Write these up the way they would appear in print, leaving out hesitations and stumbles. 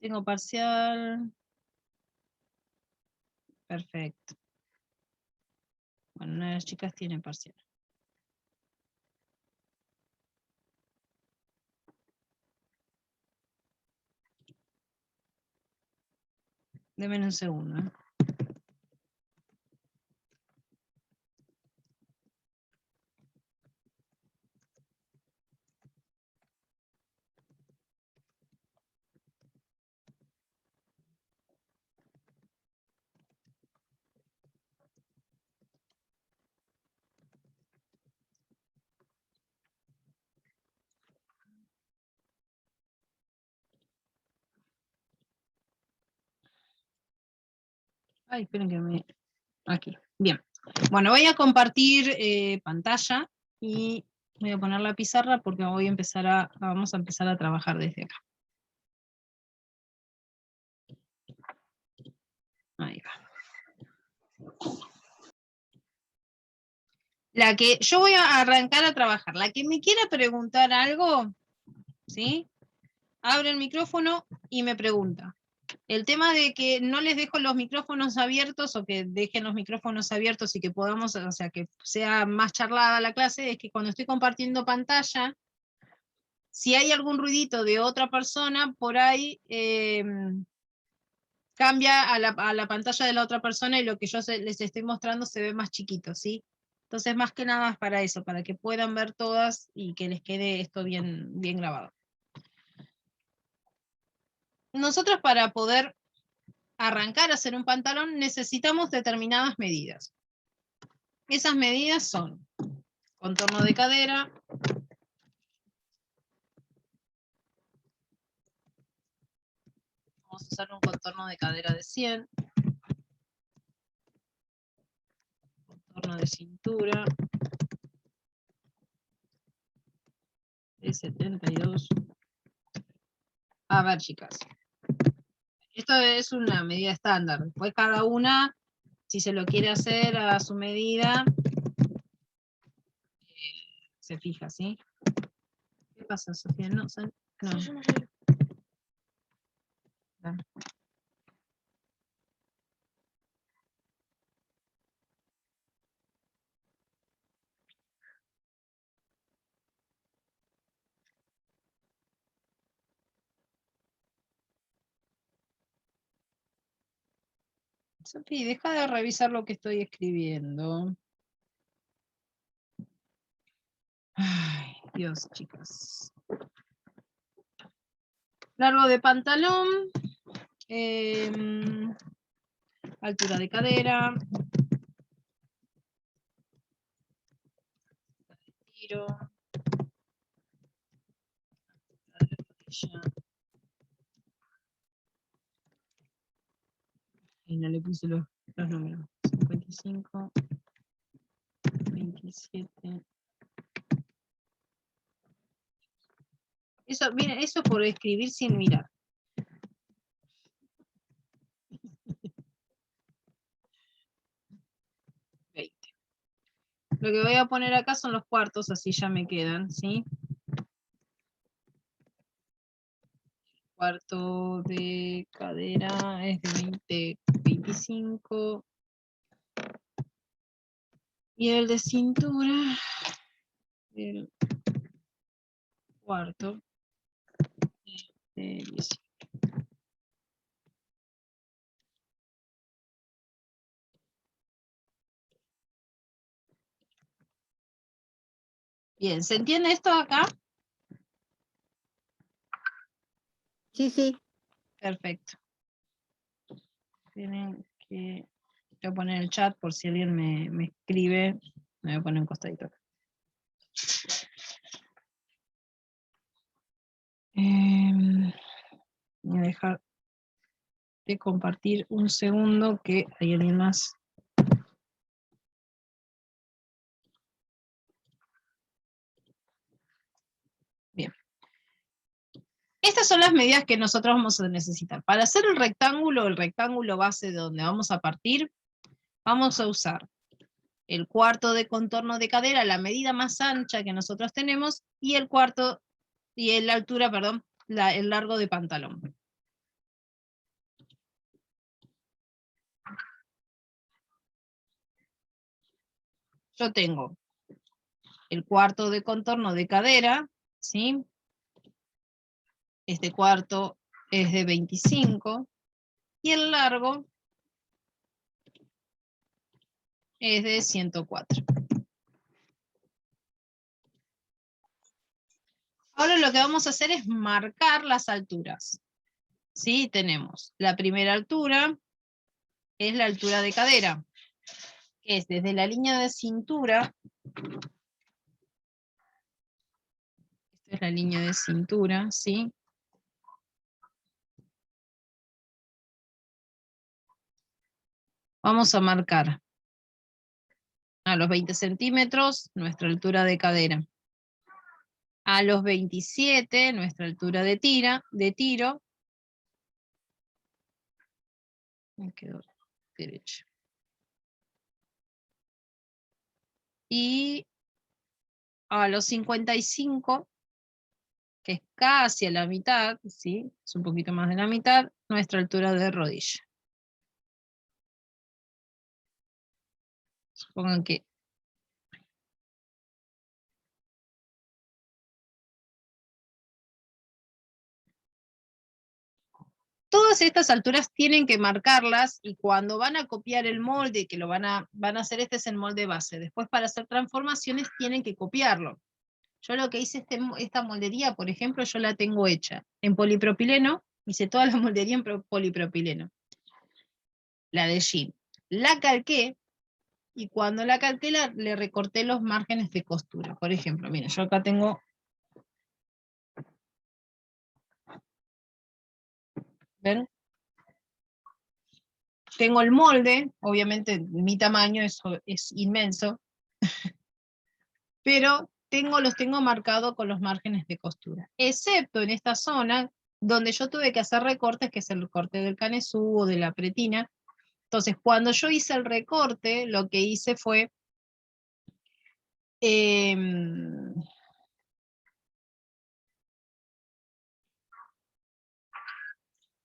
tengo parcial. Perfecto. Bueno, una de las chicas tiene parcial. Denme un segundo. Ay, esperen que me... Aquí, bien. Bueno, voy a compartir pantalla y voy a poner la pizarra porque vamos a empezar a trabajar desde acá. Ahí va. La que yo voy a arrancar a trabajar. La que me quiera preguntar algo, ¿sí? Abre el micrófono y me pregunta. El tema de que no les dejo los micrófonos abiertos o que dejen los micrófonos abiertos y que podamos, o sea, que sea más charlada la clase, es que cuando estoy compartiendo pantalla, si hay algún ruidito de otra persona, por ahí cambia a la pantalla de la otra persona y lo que yo les estoy mostrando se ve más chiquito, ¿sí? Entonces, más que nada es para eso, para que puedan ver todas y que les quede esto bien, bien grabado. Nosotros para poder arrancar a hacer un pantalón necesitamos determinadas medidas. Esas medidas son contorno de cadera, vamos a usar un contorno de cadera de 100, contorno de cintura de 72. A ver, chicas, esto es una medida estándar, después cada una, si se lo quiere hacer a su medida, se fija, ¿sí? ¿Qué pasa, Sofía? No. No. Sofi, deja de revisar lo que estoy escribiendo. Ay, Dios, chicas. Largo de pantalón. Altura de cadera. Tiro. Y no le puse los números. 55. 27. Eso, miren, eso por escribir sin mirar. Lo que voy a poner acá son los cuartos, así ya me quedan, ¿sí? Cuarto de cadera es de 25. Y el de cintura, el cuarto, de 10. Bien, ¿se entiende esto acá? Sí, sí. Perfecto. Tienen que... Voy a poner en el chat por si alguien me escribe. Me voy a poner un costadito acá. Voy a dejar de compartir un segundo que hay alguien más. Bien. Estas son las medidas que nosotros vamos a necesitar. Para hacer el rectángulo base de donde vamos a partir, vamos a usar el cuarto de contorno de cadera, la medida más ancha que nosotros tenemos, y el cuarto, y la altura, perdón, el largo de pantalón. yo tengo el cuarto de contorno de cadera, ¿sí? Este cuarto es de 25 y el largo es de 104. Ahora lo que vamos a hacer es marcar las alturas. ¿Sí? Tenemos la primera altura, es la altura de cadera, que es desde la línea de cintura. Esta es la línea de cintura, ¿sí? Vamos a marcar a los 20 centímetros nuestra altura de cadera. A los 27 nuestra altura de tiro. Me quedó derecha. Y a los 55, que es casi a la mitad, ¿sí? Es un poquito más de la mitad, nuestra altura de rodilla. Supongan que todas estas alturas tienen que marcarlas y cuando van a copiar el molde, que lo van a hacer, este es el molde base, después para hacer transformaciones tienen que copiarlo. Yo lo que hice, esta moldería, por ejemplo, yo la tengo hecha en polipropileno, hice toda la moldería en polipropileno, la de jean. La calqué, y cuando la calqué le recorté los márgenes de costura. Por ejemplo, miren, yo acá tengo, ¿ven? Tengo el molde, obviamente mi tamaño es inmenso, pero los tengo marcados con los márgenes de costura, excepto en esta zona donde yo tuve que hacer recortes, que es el recorte del canesú o de la pretina. Entonces, cuando yo hice el recorte, lo que hice fue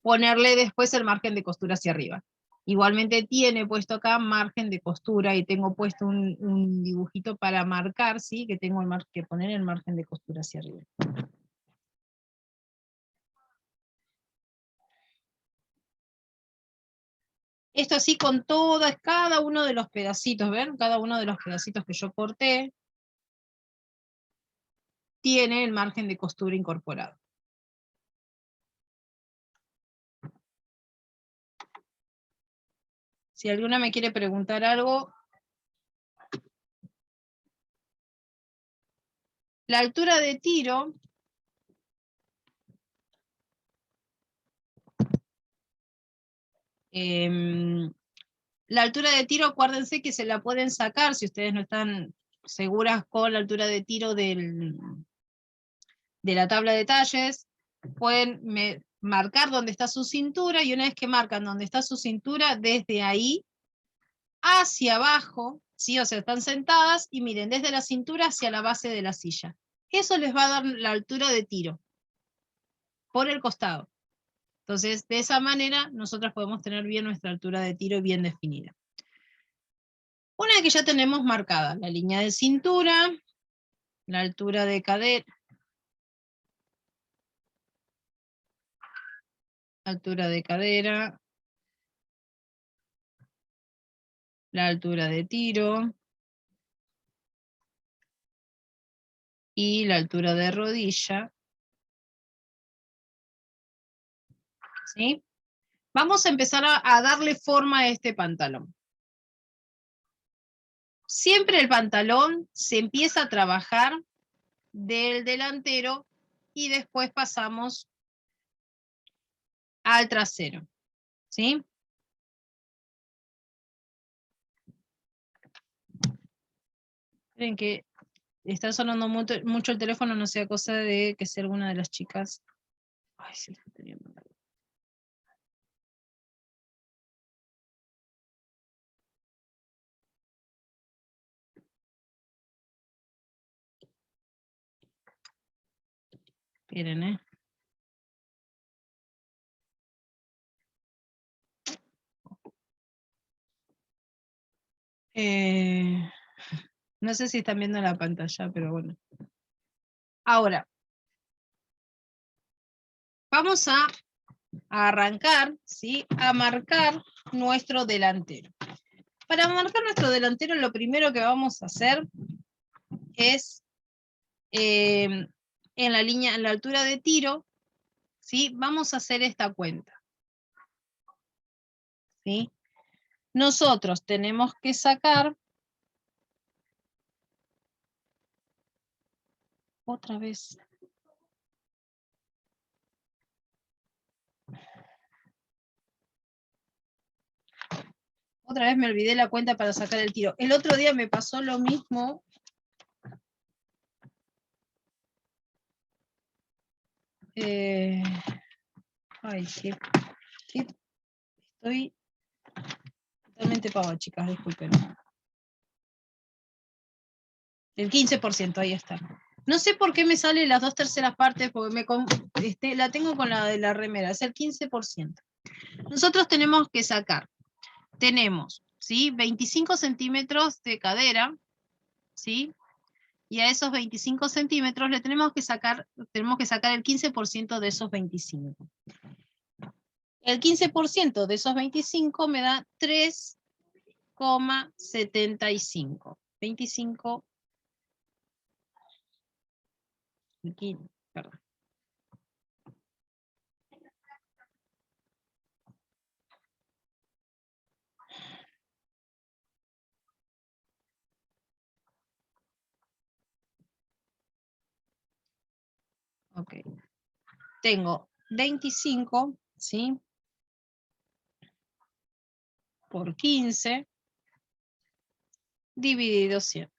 ponerle después el margen de costura hacia arriba. Igualmente tiene puesto acá margen de costura y tengo puesto un dibujito para marcar, ¿sí? Que tengo que poner el margen de costura hacia arriba. Esto así con cada uno de los pedacitos, ¿ven? Cada uno de los pedacitos que yo corté tiene el margen de costura incorporado. Si alguna me quiere preguntar algo. La altura de tiro la altura de tiro, acuérdense que se la pueden sacar si ustedes no están seguras con la altura de tiro de la tabla de talles. Pueden marcar dónde está su cintura, y una vez que marcan dónde está su cintura, desde ahí hacia abajo, ¿sí? O sea, están sentadas y miren, desde la cintura hacia la base de la silla. Eso les va a dar la altura de tiro por el costado. Entonces, de esa manera, nosotros podemos tener bien nuestra altura de tiro bien definida. Una vez que ya tenemos marcada la línea de cintura, la altura de cadera, la altura de tiro y la altura de rodilla, ¿sí? Vamos a empezar a darle forma a este pantalón. Siempre el pantalón se empieza a trabajar del delantero y después pasamos al trasero, ¿sí? Miren que está sonando mucho el teléfono, no sea cosa de que sea alguna de las chicas. Ay, sí, está teniendo. Miren, No sé si están viendo la pantalla, pero bueno. Ahora, vamos a arrancar, ¿sí? A marcar nuestro delantero. Para marcar nuestro delantero, lo primero que vamos a hacer es en la línea, en la altura de tiro, ¿sí? Vamos a hacer esta cuenta, ¿sí? Nosotros tenemos que sacar, otra vez, me olvidé la cuenta para sacar el tiro. El otro día me pasó lo mismo. Ay, estoy totalmente pava, chicas, disculpen. El 15%, ahí está. No sé por qué me sale las 2/3 partes, porque la tengo con la de la remera, es el 15%. Nosotros tenemos que sacar, tenemos, ¿sí? 25 centímetros de cadera, ¿sí? Y a esos 25 centímetros le tenemos que sacar el 15% de esos 25. El 15% de esos 25 me da 3,75. 25, perdón. Ok. Tengo 25, ¿sí? Por 15, dividido 100.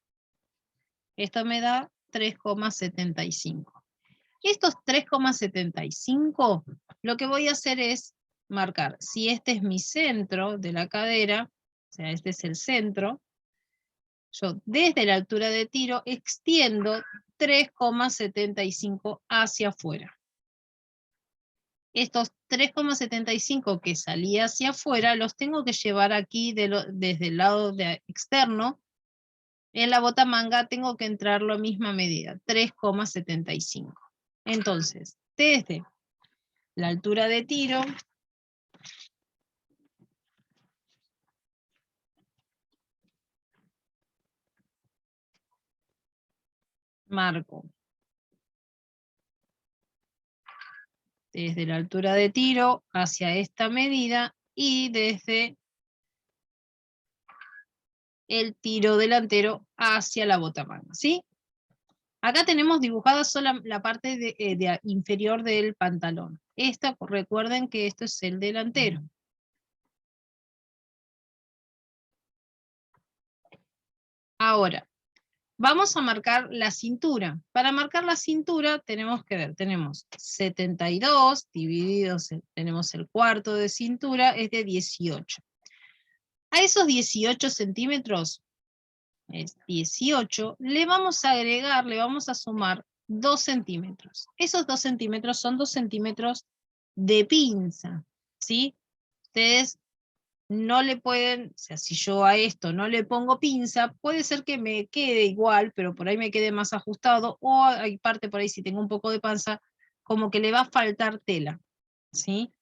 Esto me da 3,75. Estos 3,75, lo que voy a hacer es marcar, si este es mi centro de la cadera, o sea, este es el centro, yo desde la altura de tiro extiendo 3,75 hacia afuera. Estos 3,75 que salí hacia afuera los tengo que llevar aquí desde el lado externo. En la botamanga tengo que entrar la misma medida, 3,75. Entonces, desde la altura de tiro, marco. Desde la altura de tiro hacia esta medida y desde el tiro delantero hacia la botamanga, ¿sí? Acá tenemos dibujada sola la parte inferior del pantalón. Recuerden que esto es el delantero. Ahora, vamos a marcar la cintura. Para marcar la cintura tenemos que ver, tenemos 72 divididos, tenemos el cuarto de cintura, es de 18. A esos 18 centímetros, es 18, le vamos a agregar, le vamos a sumar 2 centímetros. Esos 2 centímetros son 2 centímetros de pinza, ¿sí? Ustedes no le pueden, o sea, si yo a esto no le pongo pinza, puede ser que me quede igual, pero por ahí me quede más ajustado, o hay parte por ahí, si tengo un poco de panza, como que le va a faltar tela, ¿sí?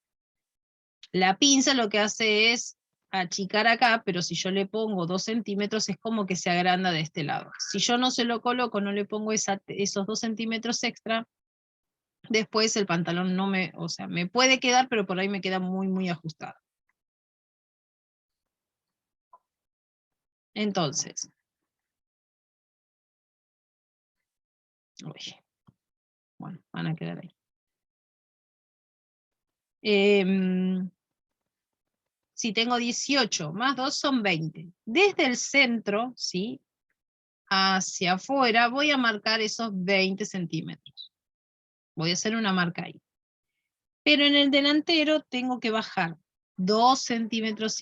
La pinza lo que hace es achicar acá, pero si yo le pongo 2 centímetros es como que se agranda de este lado. Si yo no se lo coloco, no le pongo esos 2 centímetros extra, después el pantalón no me, o sea, me puede quedar, pero por ahí me queda muy, muy ajustado. Entonces, uy, bueno, van a quedar ahí. Si tengo 18 más 2 son 20. Desde el centro, ¿sí? Hacia afuera voy a marcar esos 20 centímetros. Voy a hacer una marca ahí. Pero en el delantero tengo que bajar 2,5 centímetros,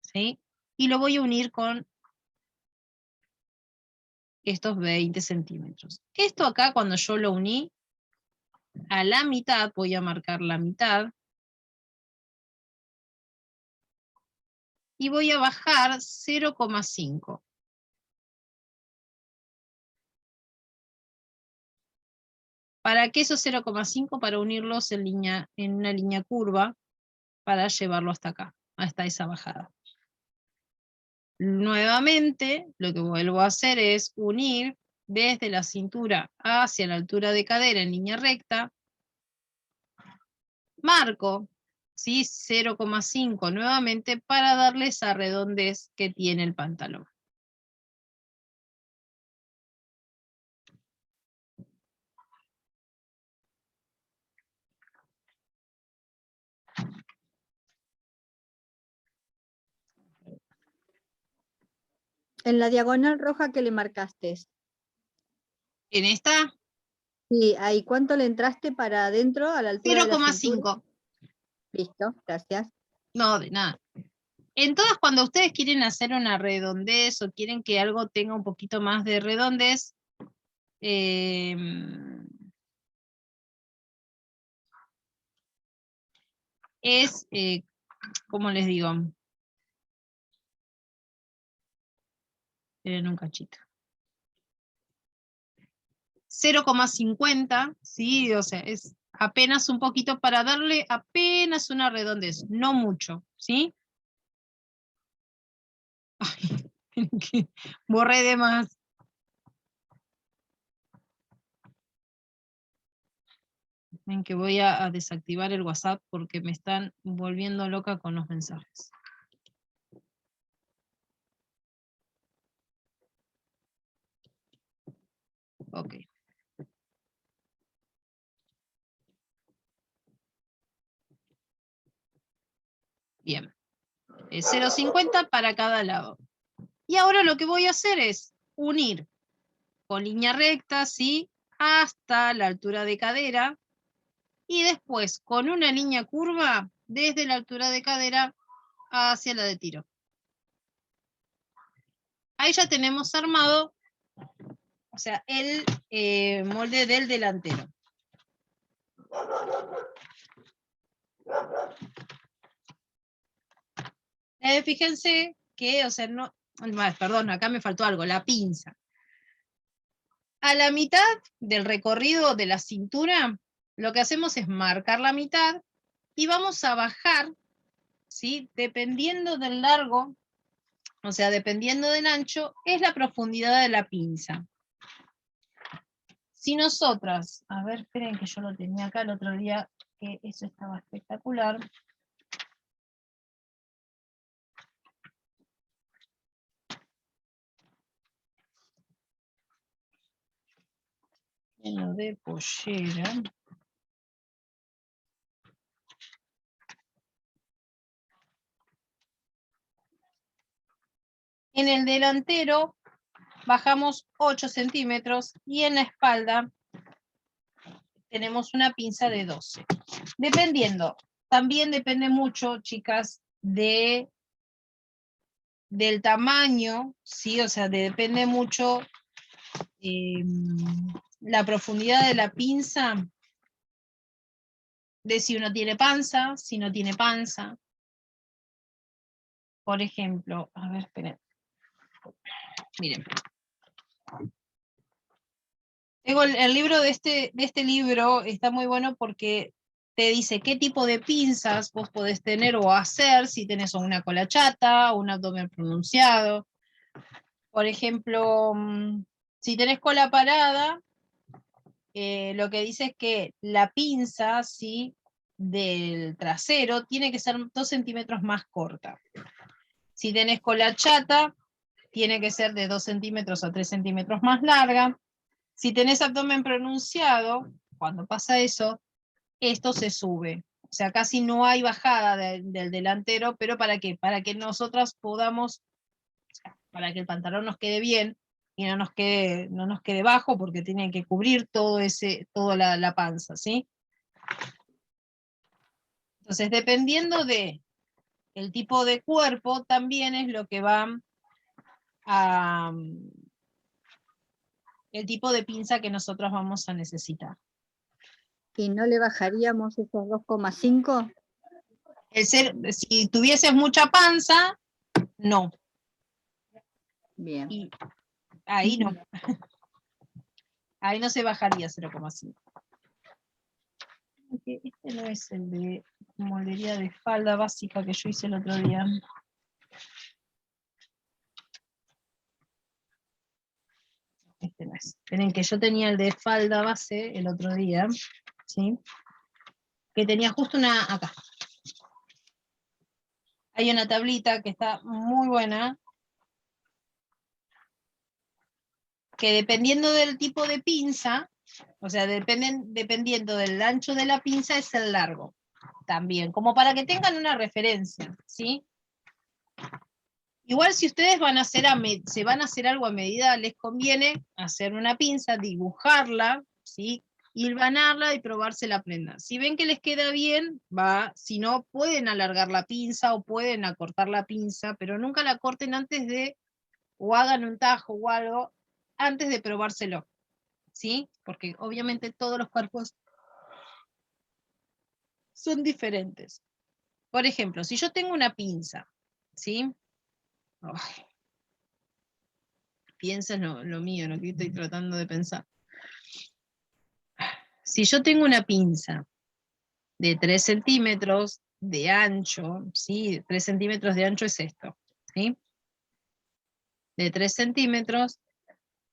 ¿sí? Y lo voy a unir con estos 20 centímetros. Esto acá, cuando yo lo uní, a la mitad, voy a marcar la mitad. y voy a bajar 0,5. ¿Para qué esos 0,5? Para unirlos en una línea curva para llevarlo hasta acá, hasta esa bajada. Nuevamente, lo que vuelvo a hacer es unir desde la cintura hacia la altura de cadera en línea recta. Marco, ¿sí? 0,5 nuevamente para darle esa redondez que tiene el pantalón. En la diagonal roja que le marcaste. ¿En esta? Sí, ahí, ¿cuánto le entraste para adentro a la altura de la cintura? 0,5. Listo, gracias. No, de nada. En todas, cuando ustedes quieren hacer una redondez o quieren que algo tenga un poquito más de redondez, ¿cómo les digo? Esperen un cachito. 0,50, ¿sí? O sea, es apenas un poquito para darle apenas una redondez, no mucho, ¿sí? Ay, borré de más. Ven que voy a desactivar el WhatsApp porque me están volviendo loca con los mensajes. Ok. Bien. 0,50 para cada lado. Y ahora lo que voy a hacer es unir con línea recta, ¿sí? Hasta la altura de cadera. Y después con una línea curva desde la altura de cadera hacia la de tiro. Ahí ya tenemos armado, o sea, el molde del delantero. Fíjense que, o sea, no, perdón, acá me faltó algo, la pinza. A la mitad del recorrido de la cintura, lo que hacemos es marcar la mitad y vamos a bajar, ¿sí? Dependiendo del largo, o sea, dependiendo del ancho, es la profundidad de la pinza. Si nosotras, a ver, esperen que yo lo tenía acá el otro día, que eso estaba espectacular. Lleno de pollera. En el delantero bajamos 8 centímetros y en la espalda tenemos una pinza de 12. Dependiendo, también depende mucho, chicas, del tamaño, ¿sí? O sea, depende mucho la profundidad de la pinza, de si uno tiene panza, si no tiene panza. Por ejemplo, a ver, esperen. Miren. Tengo el libro de este libro, está muy bueno porque te dice qué tipo de pinzas vos podés tener o hacer si tenés una cola chata, un abdomen pronunciado. Por ejemplo, si tenés cola parada, lo que dice es que la pinza, ¿sí?, del trasero tiene que ser 2 centímetros más corta. Si tenés cola chata, tiene que ser de 2 centímetros a 3 centímetros más larga. Si tenés abdomen pronunciado, cuando pasa eso, esto se sube. O sea, casi no hay bajada del delantero, pero ¿para qué? Para que nosotras podamos, para que el pantalón nos quede bien y no nos quede bajo, porque tiene que cubrir toda la panza, ¿sí? Entonces, dependiendo de el tipo de cuerpo, también es lo que va a el tipo de pinza que nosotros vamos a necesitar. ¿Y no le bajaríamos esos 2,5? Si tuvieses mucha panza, No. Bien. Y ahí no. Ahí no se bajaría 0,5. Este no es el de moldería de falda básica que yo hice el otro día. Este no es. Esperen que yo tenía el de falda base el otro día, ¿sí? Que tenía justo una acá. Hay una tablita que está muy buena, que dependiendo del tipo de pinza, o sea, dependiendo del ancho de la pinza es el largo también, como para que tengan una referencia, ¿sí? Igual si ustedes se van a hacer algo a medida, les conviene hacer una pinza, dibujarla, ¿sí? Hilvanarla y probarse la prenda. Si ven que les queda bien, va. Si no, pueden alargar la pinza o pueden acortar la pinza, pero nunca la corten antes de, o hagan un tajo o algo, antes de probárselo, ¿sí? Porque obviamente todos los cuerpos son diferentes. Por ejemplo, si yo tengo una pinza, ¿sí? Ay, piensa en lo mío, lo que estoy tratando de pensar. Si yo tengo una pinza de 3 centímetros de ancho, ¿sí? 3 centímetros de ancho es esto, ¿sí? De 3 centímetros,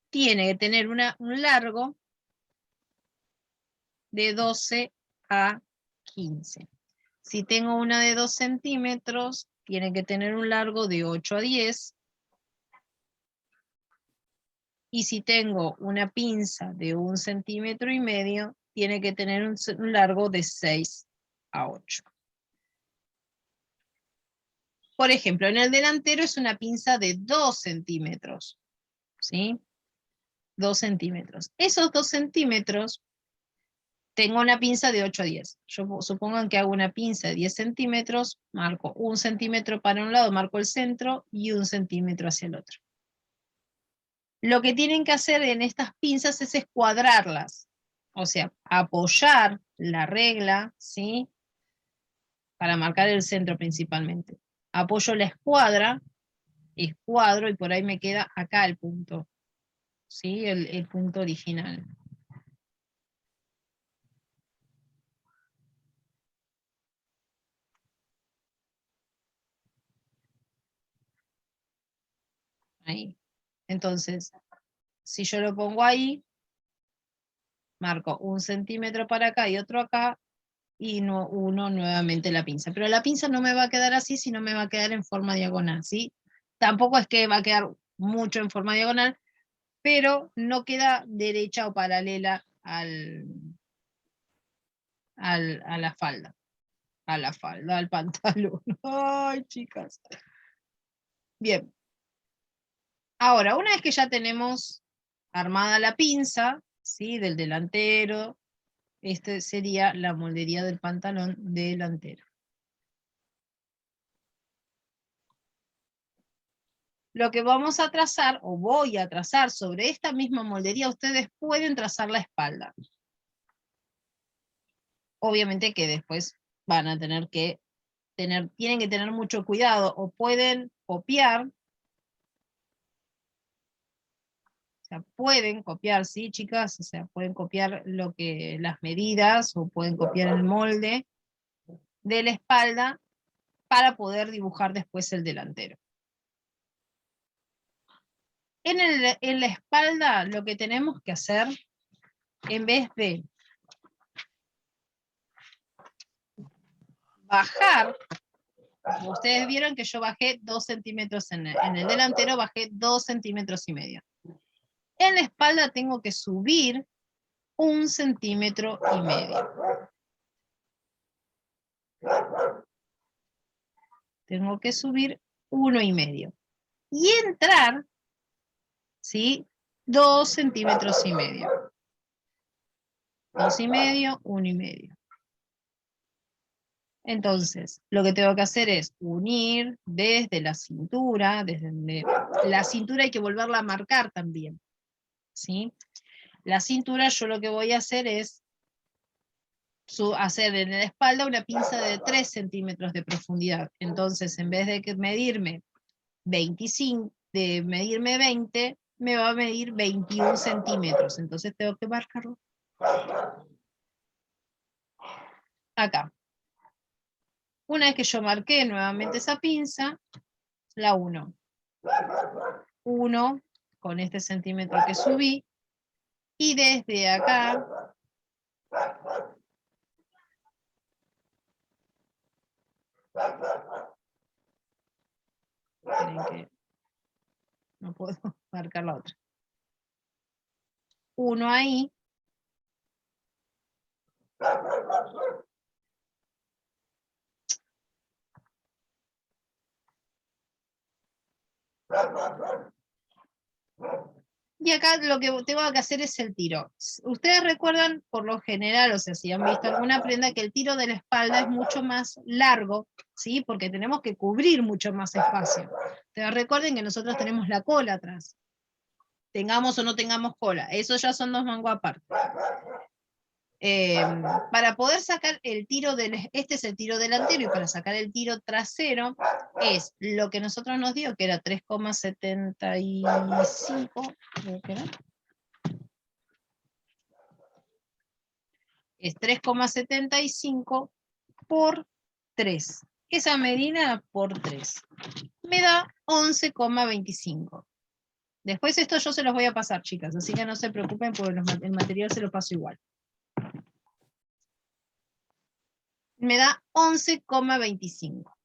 tiene que tener un largo de 12 a 15. Si tengo una de 2 centímetros, tiene que tener un largo de 8 a 10. Y si tengo una pinza de 1,5 centímetros, tiene que tener un largo de 6 a 8. Por ejemplo, en el delantero es una pinza de 2 centímetros, ¿sí? 2 centímetros. Esos 2 centímetros, tengo una pinza de 8 a 10. Yo supongan que hago una pinza de 10 centímetros, marco 1 centímetro para un lado, marco el centro, y 1 centímetro hacia el otro. Lo que tienen que hacer en estas pinzas es escuadrarlas, o sea, apoyar la regla, ¿sí? Para marcar el centro principalmente. Apoyo la escuadra, escuadro, y por ahí me queda acá el punto, ¿sí? El punto original. Ahí. Entonces, si yo lo pongo ahí, marco 1 centímetro para acá y otro acá, y uno nuevamente la pinza. Pero la pinza no me va a quedar así, sino me va a quedar en forma diagonal, ¿sí? Tampoco es que va a quedar mucho en forma diagonal, pero no queda derecha o paralela a la falda. A la falda, al pantalón. Ay, chicas. Bien. Ahora, una vez que ya tenemos armada la pinza, ¿sí? Del delantero, este sería la moldería del pantalón delantero. Lo que vamos a trazar, o voy a trazar sobre esta misma moldería, ustedes pueden trazar la espalda. Obviamente que después van a tienen que tener mucho cuidado, o pueden copiar, o sea, pueden copiar, ¿sí, chicas? O sea, pueden copiar las medidas, o pueden copiar el molde de la espalda para poder dibujar después el delantero. En la espalda lo que tenemos que hacer, en vez de bajar, ustedes vieron que yo bajé 2 centímetros en el delantero, bajé 2,5 centímetros. En la espalda tengo que subir 1,5 centímetros. Tengo que subir 1,5. Y entrar, ¿sí? 2,5 centímetros. 2,5, 1,5. Entonces, lo que tengo que hacer es unir desde la cintura, la cintura hay que volverla a marcar también, ¿sí? La cintura yo lo que voy a hacer es hacer en la espalda una pinza de 3 centímetros de profundidad. Entonces, en vez de medirme 25, de medirme 20, me va a medir 21 centímetros. Entonces tengo que marcarlo acá. Una vez que yo marqué nuevamente esa pinza, la 1. 1 con este centímetro que subí, y desde acá esperen que no puedo marcar la otra. 1 ahí. Y acá lo que tengo que hacer es el tiro. Ustedes recuerdan, por lo general, o sea, si han visto alguna prenda, que el tiro de la espalda es mucho más largo, ¿sí? Porque tenemos que cubrir mucho más espacio. Ustedes recuerden que nosotros tenemos la cola atrás. Tengamos o no tengamos cola. Eso ya son 2 mangos aparte. Para poder sacar el tiro este es el tiro delantero, y para sacar el tiro trasero es lo que nosotros nos dio, que era 3,75, creo que era. Es 3,75 por 3. Esa medida por 3 me da 11,25. Después esto yo se los voy a pasar, chicas, así que no se preocupen porque el material se lo paso igual. Me da 11,25.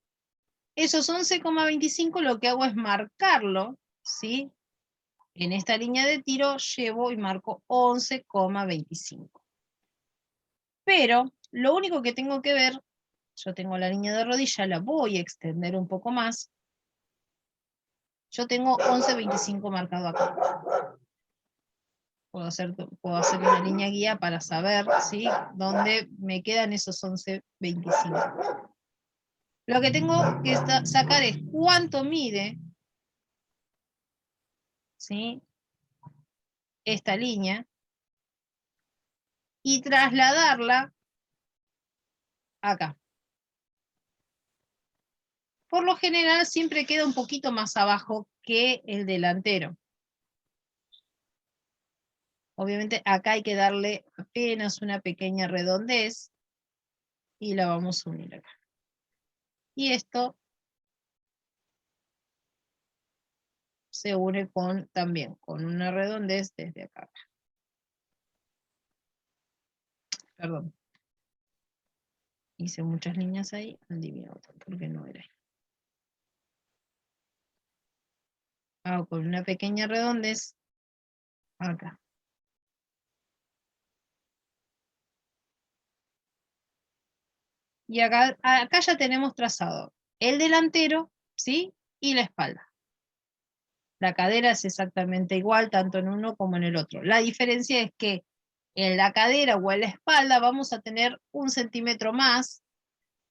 Esos 11,25 lo que hago es marcarlo, ¿sí? En esta línea de tiro llevo y marco 11,25. Pero lo único que tengo que ver, yo tengo la línea de rodilla, la voy a extender un poco más. Yo tengo 11,25 marcado acá. Puedo hacer una línea guía para saber, ¿sí?, dónde me quedan esos 11,25. Lo que tengo que sacar es cuánto mide, ¿sí?, esta línea, y trasladarla acá. Por lo general siempre queda un poquito más abajo que el delantero. Obviamente acá hay que darle apenas una pequeña redondez y la vamos a unir acá. Y esto se une también con una redondez desde acá. Perdón. Hice muchas líneas ahí, adivino porque no era ahí. Hago con una pequeña redondez acá. Y acá ya tenemos trazado el delantero, ¿sí?, y la espalda. La cadera es exactamente igual, tanto en uno como en el otro. La diferencia es que en la cadera o en la espalda vamos a tener 1 centímetro más,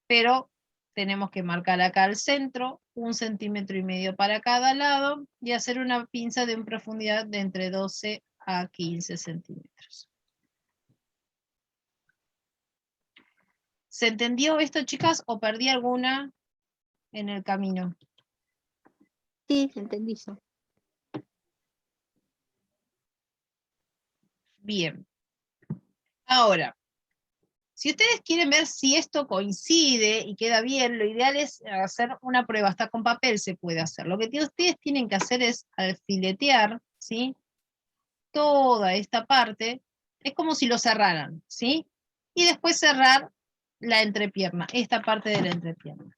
pero tenemos que marcar acá al centro, 1,5 centímetros para cada lado, y hacer una pinza de una profundidad de entre 12 a 15 centímetros. ¿Se entendió esto, chicas, o perdí alguna en el camino? Sí, se entendí eso. Bien. Ahora, si ustedes quieren ver si esto coincide y queda bien, lo ideal es hacer una prueba, hasta con papel se puede hacer. Lo que ustedes tienen que hacer es alfiletear, ¿sí?, toda esta parte, es como si lo cerraran, ¿sí? Y después cerrar la entrepierna, esta parte de la entrepierna.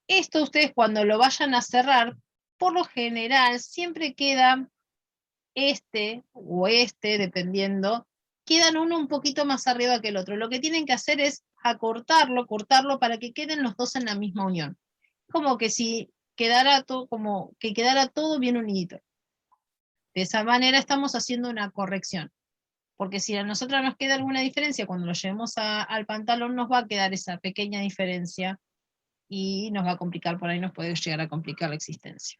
Esto ustedes cuando lo vayan a cerrar, por lo general siempre queda este o este, dependiendo, quedan uno un poquito más arriba que el otro. Lo que tienen que hacer es acortarlo, cortarlo para que queden los dos en la misma unión. Como que si quedara todo bien unidito. De esa manera estamos haciendo una corrección. Porque si a nosotros nos queda alguna diferencia, cuando lo llevemos al pantalón nos va a quedar esa pequeña diferencia y nos va a complicar, por ahí nos puede llegar a complicar la existencia.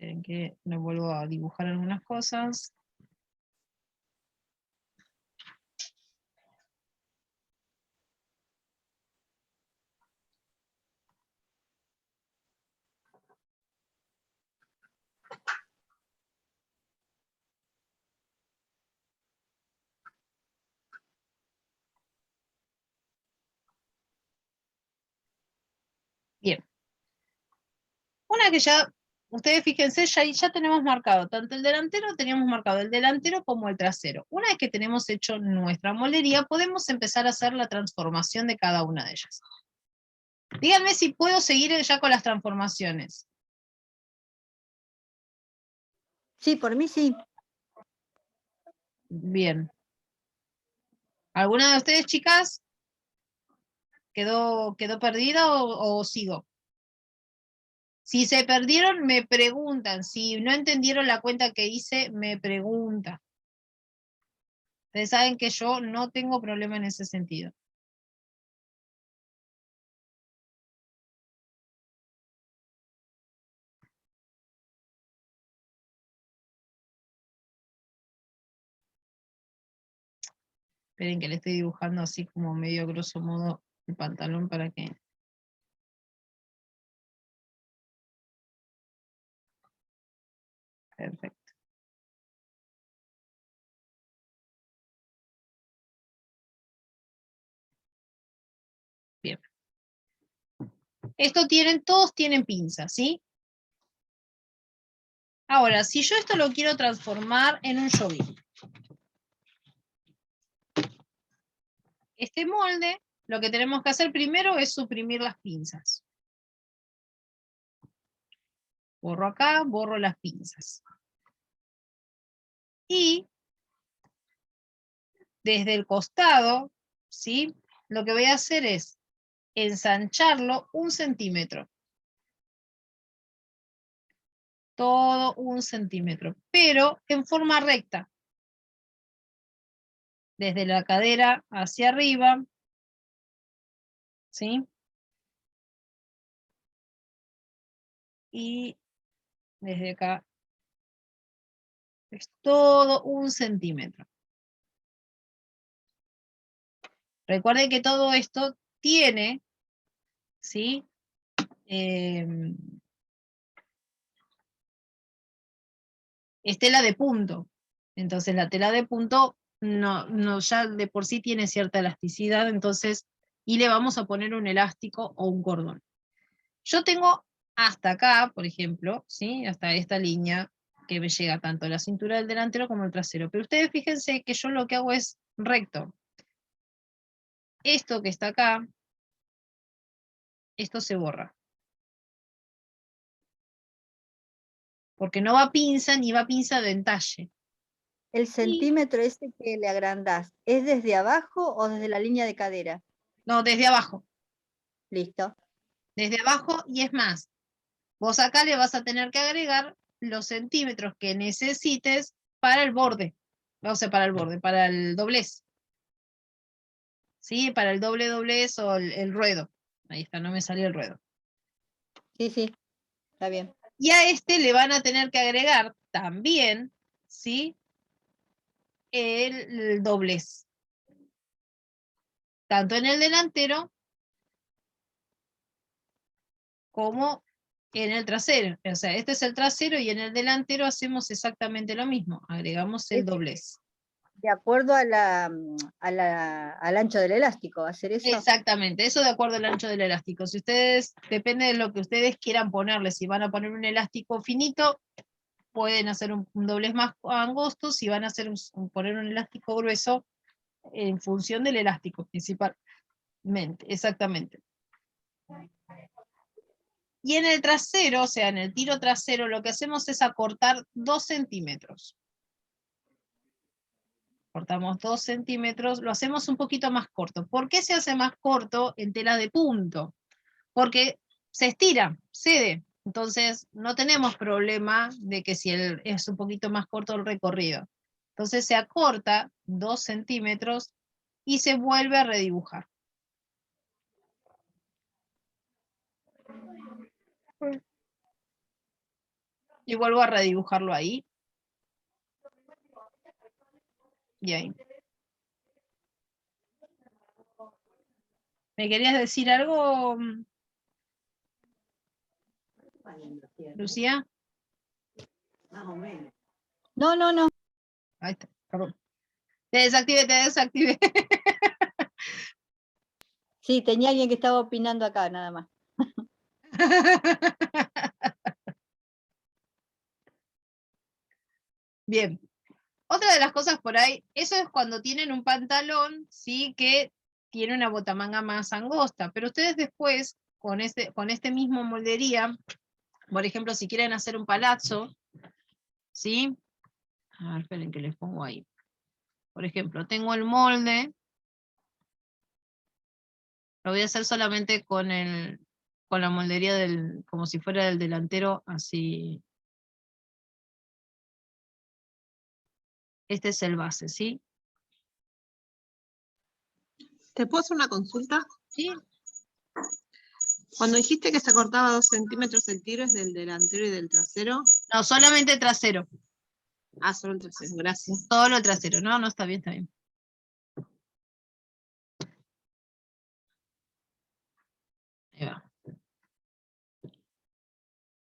Esperen que le vuelvo a dibujar algunas cosas. Bien. Una que ya, ustedes fíjense, ya tenemos marcado, tanto el delantero, teníamos marcado el delantero como el trasero. Una vez que tenemos hecho nuestra molería, podemos empezar a hacer la transformación de cada una de ellas. Díganme si puedo seguir ya con las transformaciones. Sí, por mí sí. Bien. ¿Alguna de ustedes, chicas, quedó perdida o sigo? Si se perdieron, me preguntan. Si no entendieron la cuenta que hice, me preguntan. Ustedes saben que yo no tengo problema en ese sentido. Esperen que le estoy dibujando así como medio grosso modo el pantalón para que... Perfecto. Bien. Todos tienen pinzas, ¿sí? Ahora, si yo esto lo quiero transformar en un jogging. Este molde, lo que tenemos que hacer primero es suprimir las pinzas. Borro acá, borro las pinzas. Y desde el costado, ¿sí? Lo que voy a hacer es ensancharlo 1 centímetro. Todo 1 centímetro, pero en forma recta. Desde la cadera hacia arriba, ¿sí? Y desde acá es todo 1 centímetro. Recuerden que todo esto tiene, ¿sí? Es tela de punto. Entonces la tela de punto no, ya de por sí tiene cierta elasticidad, entonces, y le vamos a poner un elástico o un cordón. Yo tengo hasta acá, por ejemplo, ¿sí? Hasta esta línea que me llega tanto a la cintura del delantero como el trasero. Pero ustedes fíjense que yo lo que hago es recto. Esto que está acá, esto se borra. Porque no va pinza ni va pinza de entalle. El centímetro ese que le agrandás, ¿es desde abajo o desde la línea de cadera? No, desde abajo. Listo. Desde abajo, y es más, vos acá le vas a tener que agregar los centímetros que necesites para el borde. O sea, para el doblez. ¿Sí? Para el doble doblez o el ruedo. Ahí está, no me salió el ruedo. Sí, sí, está bien. Y a este le van a tener que agregar también, ¿sí? El doblez. Tanto en el delantero como en el trasero. O sea, este es el trasero y en el delantero hacemos exactamente lo mismo. Agregamos el doblez. De acuerdo al ancho del elástico, ¿hacer eso? Exactamente, eso de acuerdo al ancho del elástico. Si ustedes, depende de lo que ustedes quieran ponerle, si van a poner un elástico finito, pueden hacer un doblez más angosto, si van a hacer poner un elástico grueso, en función del elástico principalmente, exactamente. Y en el trasero, o sea, en el tiro trasero, lo que hacemos es acortar 2 centímetros. Cortamos 2 centímetros, lo hacemos un poquito más corto. ¿Por qué se hace más corto en tela de punto? Porque se estira, cede. Entonces no tenemos problema de que si es un poquito más corto el recorrido. Entonces se acorta 2 centímetros y se vuelve a redibujar. Y vuelvo a redibujarlo ahí. Y ahí. ¿Me querías decir algo, Lucía? No, no, no. Ahí está, perdón. Te desactivé. Sí, tenía alguien que estaba opinando acá, nada más. Bien. Otra de las cosas por ahí, eso es cuando tienen un pantalón, sí, que tiene una botamanga más angosta, pero ustedes después, con este mismo moldería, por ejemplo, si quieren hacer un palazzo, ¿sí? A ver, esperen que les pongo ahí. Por ejemplo, tengo el molde, lo voy a hacer solamente con la moldería como si fuera del delantero, así. Este es el base, ¿sí? ¿Te puedo hacer una consulta? Sí. Cuando dijiste que se cortaba 2 centímetros el tiro, ¿es del delantero y del trasero? No, solamente trasero. Ah, solo el trasero, gracias. Todo el trasero. No, no, está bien, está bien. Ahí va.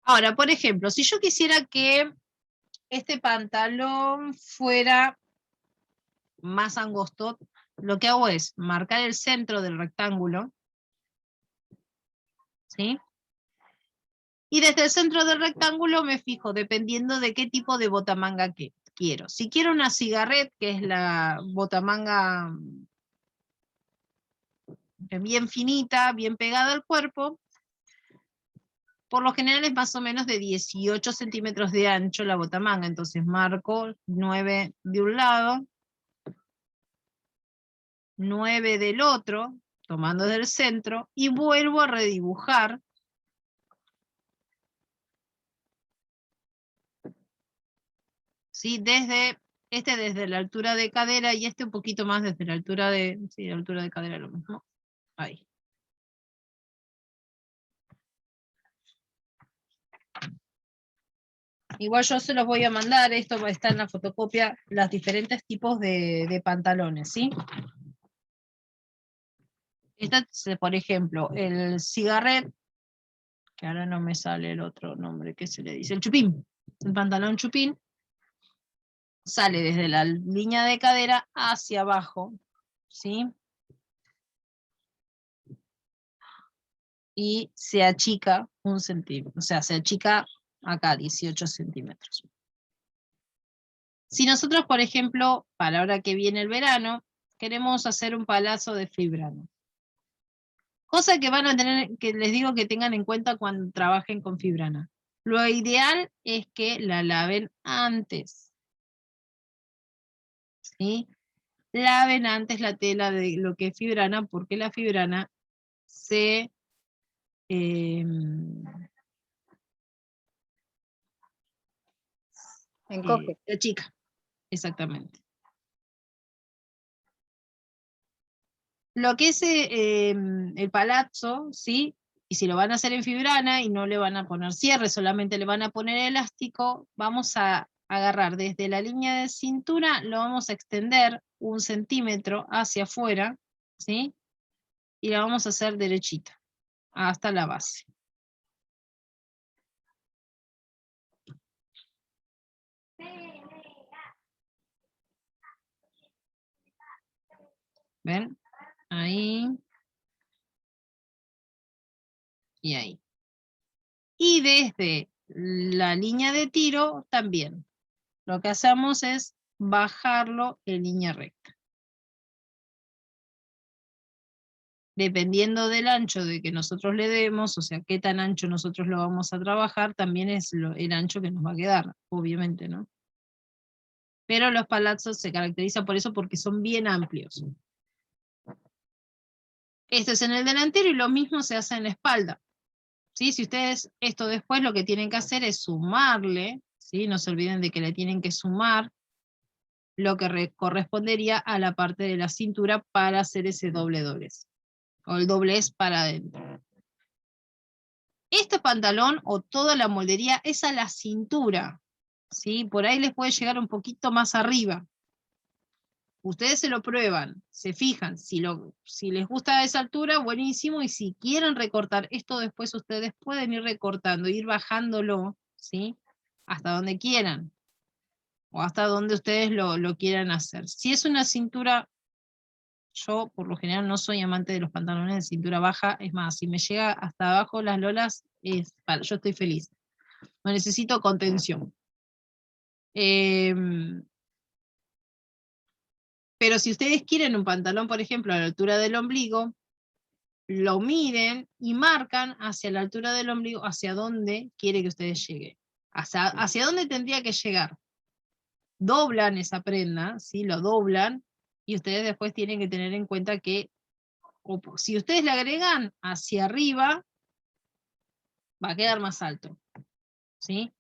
Ahora, por ejemplo, si yo quisiera que este pantalón fuera más angosto, lo que hago es marcar el centro del rectángulo, ¿sí? Y desde el centro del rectángulo me fijo, dependiendo de qué tipo de botamanga quiero. Si quiero una cigarette, que es la botamanga bien finita, bien pegada al cuerpo, por lo general es más o menos de 18 centímetros de ancho la botamanga, entonces marco 9 de un lado, 9 del otro, tomando del centro, y vuelvo a redibujar. ¿Sí? Desde la altura de cadera y un poquito más desde la altura la altura de cadera lo mismo. Ahí. Igual yo se los voy a mandar, esto va a estar en la fotocopia, los diferentes tipos de pantalones, ¿sí? Por ejemplo, el cigarret, que ahora no me sale el otro nombre que se le dice, el chupín, el pantalón chupín, sale desde la línea de cadera hacia abajo, ¿sí? Y se achica 1 centímetro, o sea, se achica acá 18 centímetros. Si nosotros, por ejemplo, para ahora que viene el verano, queremos hacer un palazo de fibrano, cosa que van a tener, que les digo que tengan en cuenta cuando trabajen con fibrana. Lo ideal es que la laven antes, ¿sí? Laven antes la tela de lo que es fibrana, porque la fibrana se Encoge. achica, exactamente. Lo que es el palazzo, ¿sí? Y si lo van a hacer en fibrana y no le van a poner cierre, solamente le van a poner elástico, vamos a agarrar desde la línea de cintura, lo vamos a extender 1 centímetro hacia afuera, ¿sí? Y la vamos a hacer derechita, hasta la base. ¿Ven? Ahí. Y ahí. Y desde la línea de tiro también. Lo que hacemos es bajarlo en línea recta. Dependiendo del ancho de que nosotros le demos, o sea, qué tan ancho nosotros lo vamos a trabajar, también es el ancho que nos va a quedar, obviamente, ¿no? Pero los palazzos se caracterizan por eso porque son bien amplios. Esto es en el delantero y lo mismo se hace en la espalda. ¿Sí? Si ustedes esto después lo que tienen que hacer es sumarle, ¿sí? No se olviden de que le tienen que sumar lo que correspondería a la parte de la cintura para hacer ese doble doblez. O el doblez para adentro. Este pantalón o toda la moldería es a la cintura, ¿sí? Por ahí les puede llegar un poquito más arriba. Ustedes se lo prueban, se fijan, si les gusta a esa altura, buenísimo, y si quieren recortar esto después, ustedes pueden ir recortando, ir bajándolo, ¿sí? Hasta donde quieran, o hasta donde ustedes lo quieran hacer. Si es una cintura, yo por lo general no soy amante de los pantalones de cintura baja, es más, si me llega hasta abajo las lolas, yo estoy feliz, no necesito contención. Pero si ustedes quieren un pantalón, por ejemplo, a la altura del ombligo, lo miden y marcan hacia la altura del ombligo, hacia dónde quiere que ustedes lleguen. Hacia dónde tendría que llegar. Doblan esa prenda, ¿sí? Lo doblan, y ustedes después tienen que tener en cuenta que si ustedes le agregan hacia arriba, va a quedar más alto, ¿sí?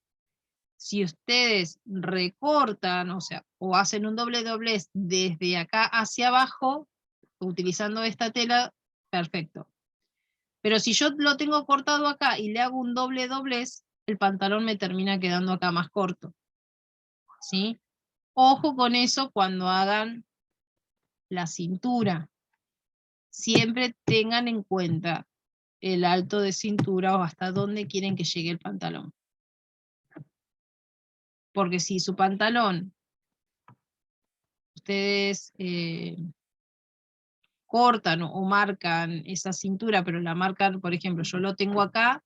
Si ustedes recortan, o sea, o hacen un doble doblez desde acá hacia abajo, utilizando esta tela, perfecto. Pero si yo lo tengo cortado acá y le hago un doble doblez, el pantalón me termina quedando acá más corto, ¿sí? Ojo con eso cuando hagan la cintura. Siempre tengan en cuenta el alto de cintura o hasta dónde quieren que llegue el pantalón. Porque si su pantalón, ustedes cortan o marcan esa cintura, pero la marcan, por ejemplo, yo lo tengo acá,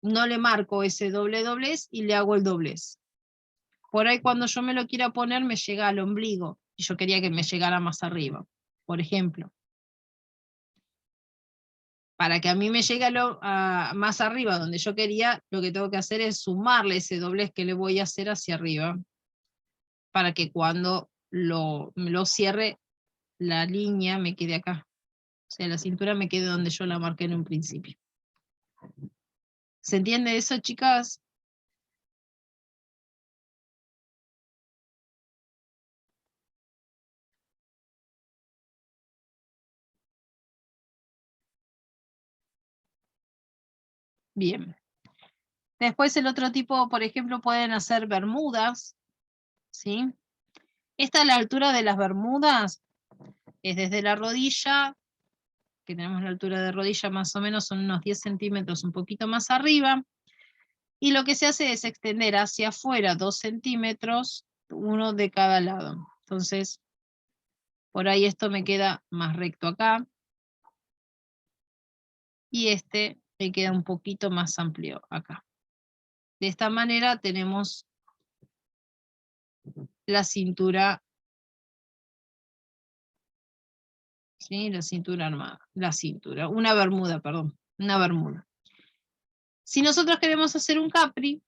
no le marco ese doble doblez y le hago el doblez. Por ahí cuando yo me lo quiera poner me llega al ombligo, y yo quería que me llegara más arriba, por ejemplo. Para que a mí me llegue más arriba donde yo quería, lo que tengo que hacer es sumarle ese doblez que le voy a hacer hacia arriba, para que cuando lo cierre, la línea me quede acá. O sea, la cintura me quede donde yo la marqué en un principio. ¿Se entiende eso, chicas? Bien. Después el otro tipo, por ejemplo, pueden hacer bermudas, ¿sí? Esta es la altura de las bermudas, es desde la rodilla, que tenemos la altura de rodilla más o menos, son unos 10 centímetros, un poquito más arriba, y lo que se hace es extender hacia afuera 2 centímetros, uno de cada lado. Entonces, por ahí esto me queda más recto acá, y este me queda un poquito más amplio acá. De esta manera tenemos la cintura, ¿sí? La cintura armada, una bermuda, perdón, una bermuda. Si nosotros queremos hacer un capri,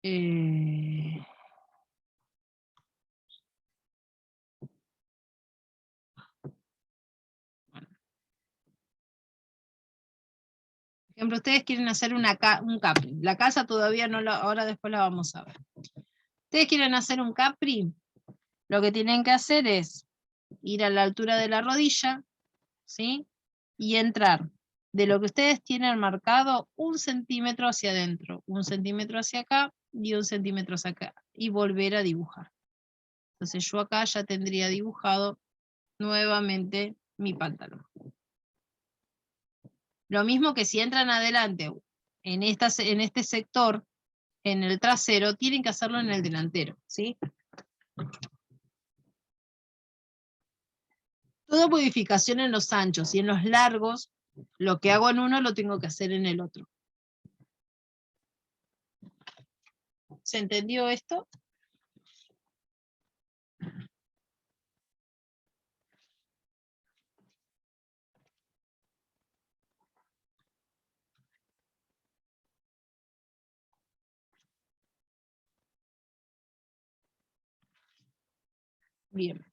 eh, por ejemplo, ustedes quieren hacer un capri. La casa todavía no ahora después la vamos a ver. Ustedes quieren hacer un capri, lo que tienen que hacer es ir a la altura de la rodilla, ¿sí? Y entrar de lo que ustedes tienen marcado 1 centímetro hacia adentro, 1 centímetro hacia acá y 1 centímetro hacia acá, y volver a dibujar. Entonces yo acá ya tendría dibujado nuevamente mi pantalón. Lo mismo que si entran adelante en este sector, en el trasero, tienen que hacerlo en el delantero, ¿sí? Toda modificación en los anchos y en los largos, lo que hago en uno lo tengo que hacer en el otro. ¿Se entendió esto? Bien.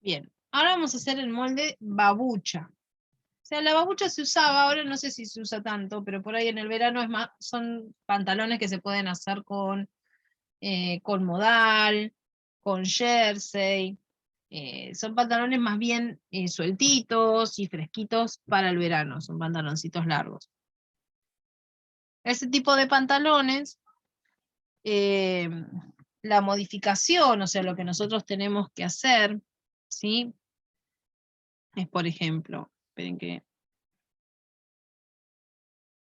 Bien, ahora vamos a hacer el molde babucha. O sea, la babucha se usaba, ahora no sé si se usa tanto, pero por ahí en el verano es más, son pantalones que se pueden hacer con modal, con jersey. Son pantalones más bien sueltitos y fresquitos para el verano, son pantaloncitos largos. Ese tipo de pantalones, la modificación, o sea, lo que nosotros tenemos que hacer, ¿sí? Es, por ejemplo, esperen que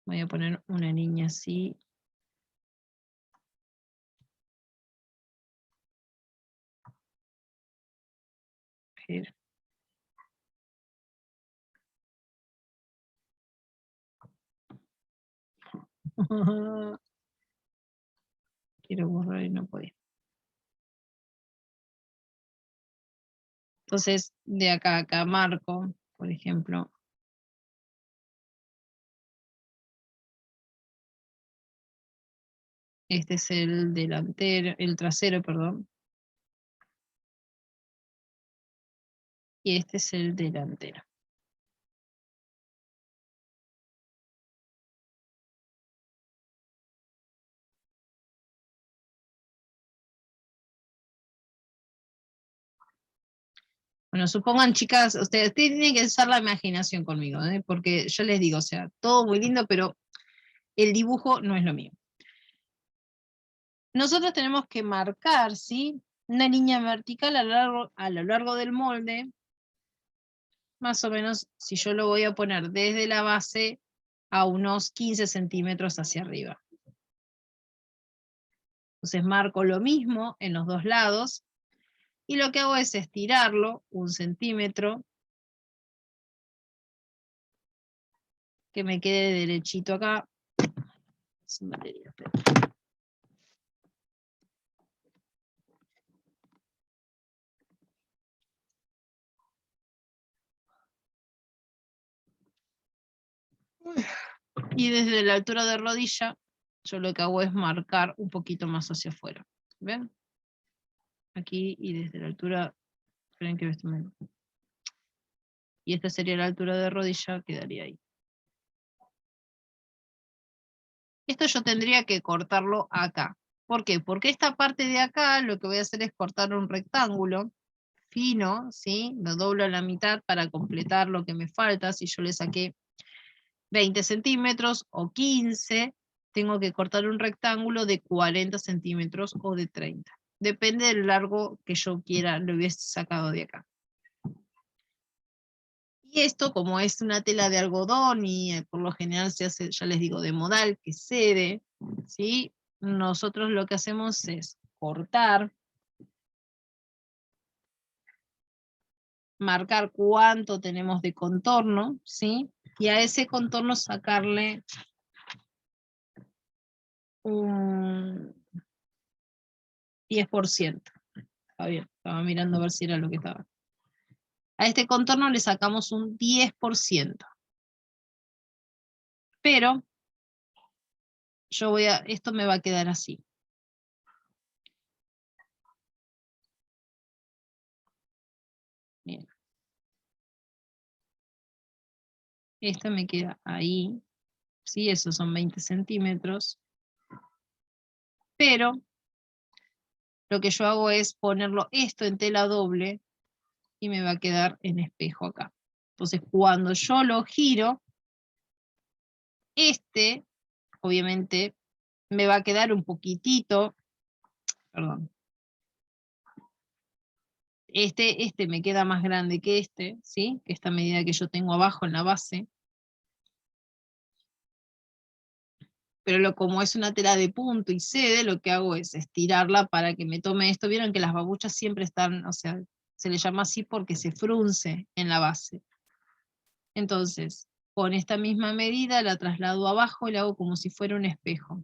voy a poner una niña así. Ver. Quiero borrar y no podía. Entonces, de acá a acá marco, por ejemplo. Este es el delantero, el trasero, perdón. Y este es el delantero. Bueno, supongan, chicas, ustedes tienen que usar la imaginación conmigo, ¿eh? Porque yo les digo, o sea, todo muy lindo, pero el dibujo no es lo mío. Nosotros tenemos que marcar, ¿sí? Una línea vertical a lo largo del molde, más o menos, si yo lo voy a poner desde la base a unos 15 centímetros hacia arriba. Entonces marco lo mismo en los dos lados, y lo que hago es estirarlo 1 centímetro, que me quede derechito acá. Sin batería, espera. Y desde la altura de rodilla, yo lo que hago es marcar un poquito más hacia afuera. ¿Ven? Aquí y desde la altura, esperen que esto me... Y esta sería la altura de rodilla, quedaría ahí. Esto yo tendría que cortarlo acá. ¿Por qué? Porque esta parte de acá lo que voy a hacer es cortar un rectángulo fino, ¿sí? Lo doblo a la mitad para completar lo que me falta. Si yo le saqué 20 centímetros o 15, tengo que cortar un rectángulo de 40 centímetros o de 30. Depende del largo que yo quiera, lo hubiese sacado de acá. Y esto, como es una tela de algodón y por lo general se hace, ya les digo, de modal, que cede, ¿sí? Nosotros lo que hacemos es cortar, marcar cuánto tenemos de contorno, ¿sí? Y a ese contorno sacarle un 10%. Está bien, estaba mirando a ver si era lo que estaba. A este contorno le sacamos un 10%. Pero esto me va a quedar así. Bien. Esto me queda ahí. Sí, esos son 20 centímetros. Pero lo que yo hago es ponerlo esto en tela doble y me va a quedar en espejo acá. Entonces cuando yo lo giro, obviamente me va a quedar un poquitito, perdón, este me queda más grande que ¿sí? Que esta medida que yo tengo abajo en la base. Pero como es una tela de punto y cede, lo que hago es estirarla para que me tome esto. Vieron que las babuchas siempre están, o sea, se le llama así porque se frunce en la base. Entonces, con esta misma medida la traslado abajo y la hago como si fuera un espejo.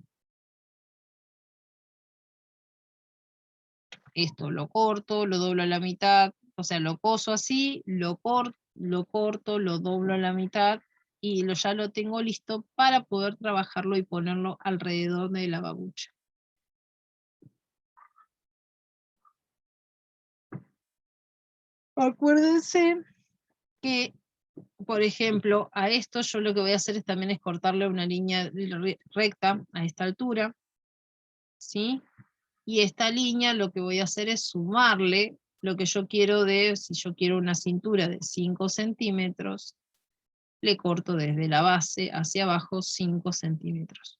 Esto lo corto, lo doblo a la mitad, o sea, lo coso así, lo corto, lo doblo a la mitad y ya lo tengo listo para poder trabajarlo y ponerlo alrededor de la babucha. Acuérdense que, por ejemplo, a esto yo lo que voy a hacer también es cortarle una línea recta a esta altura, ¿sí? Y esta línea lo que voy a hacer es sumarle lo que yo quiero si yo quiero una cintura de 5 centímetros, le corto desde la base hacia abajo 5 centímetros.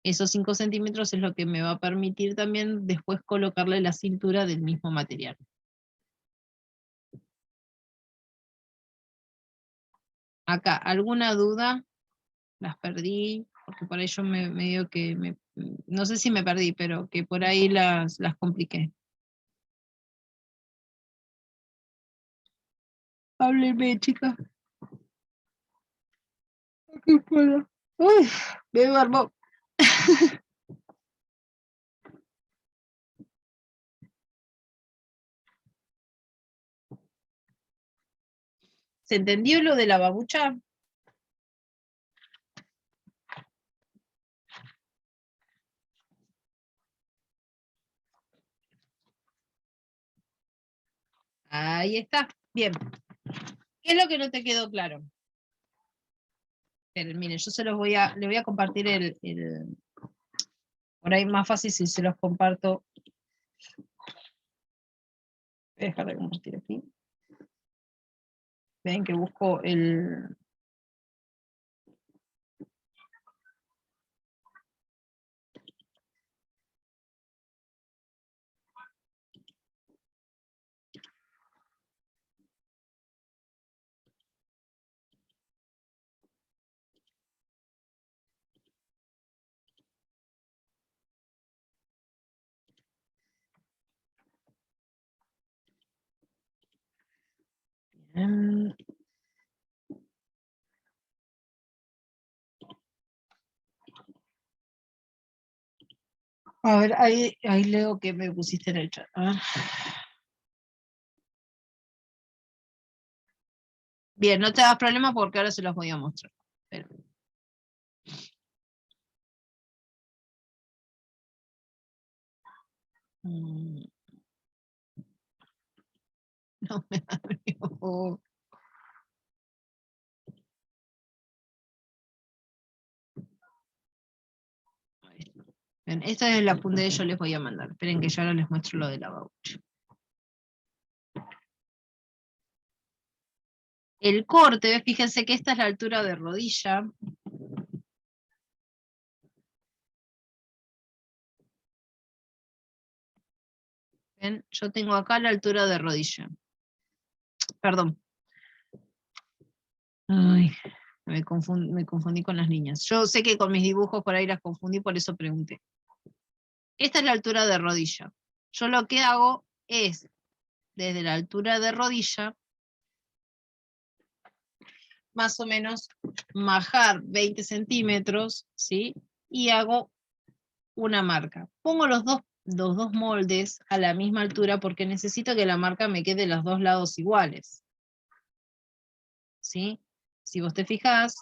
Esos 5 centímetros es lo que me va a permitir también después colocarle la cintura del mismo material. Acá, ¿alguna duda? Las perdí, porque por ahí yo medio que, no sé si me perdí, pero que por ahí las compliqué. Háblenme, chicas. Aquí puedo. Uy, me duermo. ¿Se entendió lo de la babucha? Ahí está. Bien. ¿Qué es lo que no te quedó claro? Pero, miren, yo le voy a compartir por ahí más fácil si se los comparto. Voy a dejar de compartir aquí. Ven que busco el... A ver, ahí leo que me pusiste en el chat. Bien, no te das problema porque ahora se los voy a mostrar. Espera. No me abrió. Bien, esta es la apunte que yo les voy a mandar. Esperen que ya ahora les muestro lo de la babucha. El corte, fíjense que esta es la altura de rodilla. ¿Ven? Yo tengo acá la altura de rodilla. Perdón. Ay, me confundí con las líneas. Yo sé que con mis dibujos por ahí las confundí, por eso pregunté. Esta es la altura de rodilla. Yo lo que hago es, desde la altura de rodilla, más o menos majar 20 centímetros, ¿sí? Y hago una marca. Pongo los dos moldes a la misma altura porque necesito que la marca me quede los dos lados iguales. ¿Sí? Si vos te fijás,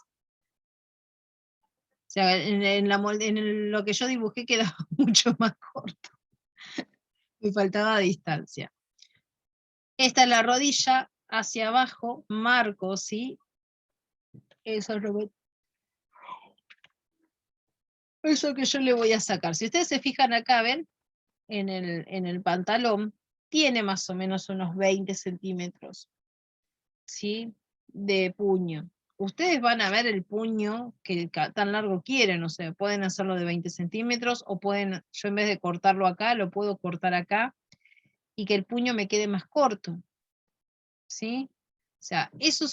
o sea, lo que yo dibujé quedaba mucho más corto. Me faltaba distancia. Esta es la rodilla, hacia abajo, marco, ¿sí? Eso que yo le voy a sacar. Si ustedes se fijan acá, ven, en el pantalón, tiene más o menos unos 20 centímetros, ¿sí? De puño. Ustedes van a ver el puño que tan largo quieren, o sea, pueden hacerlo de 20 centímetros o pueden, yo en vez de cortarlo acá, lo puedo cortar acá y que el puño me quede más corto, ¿sí? O sea, eso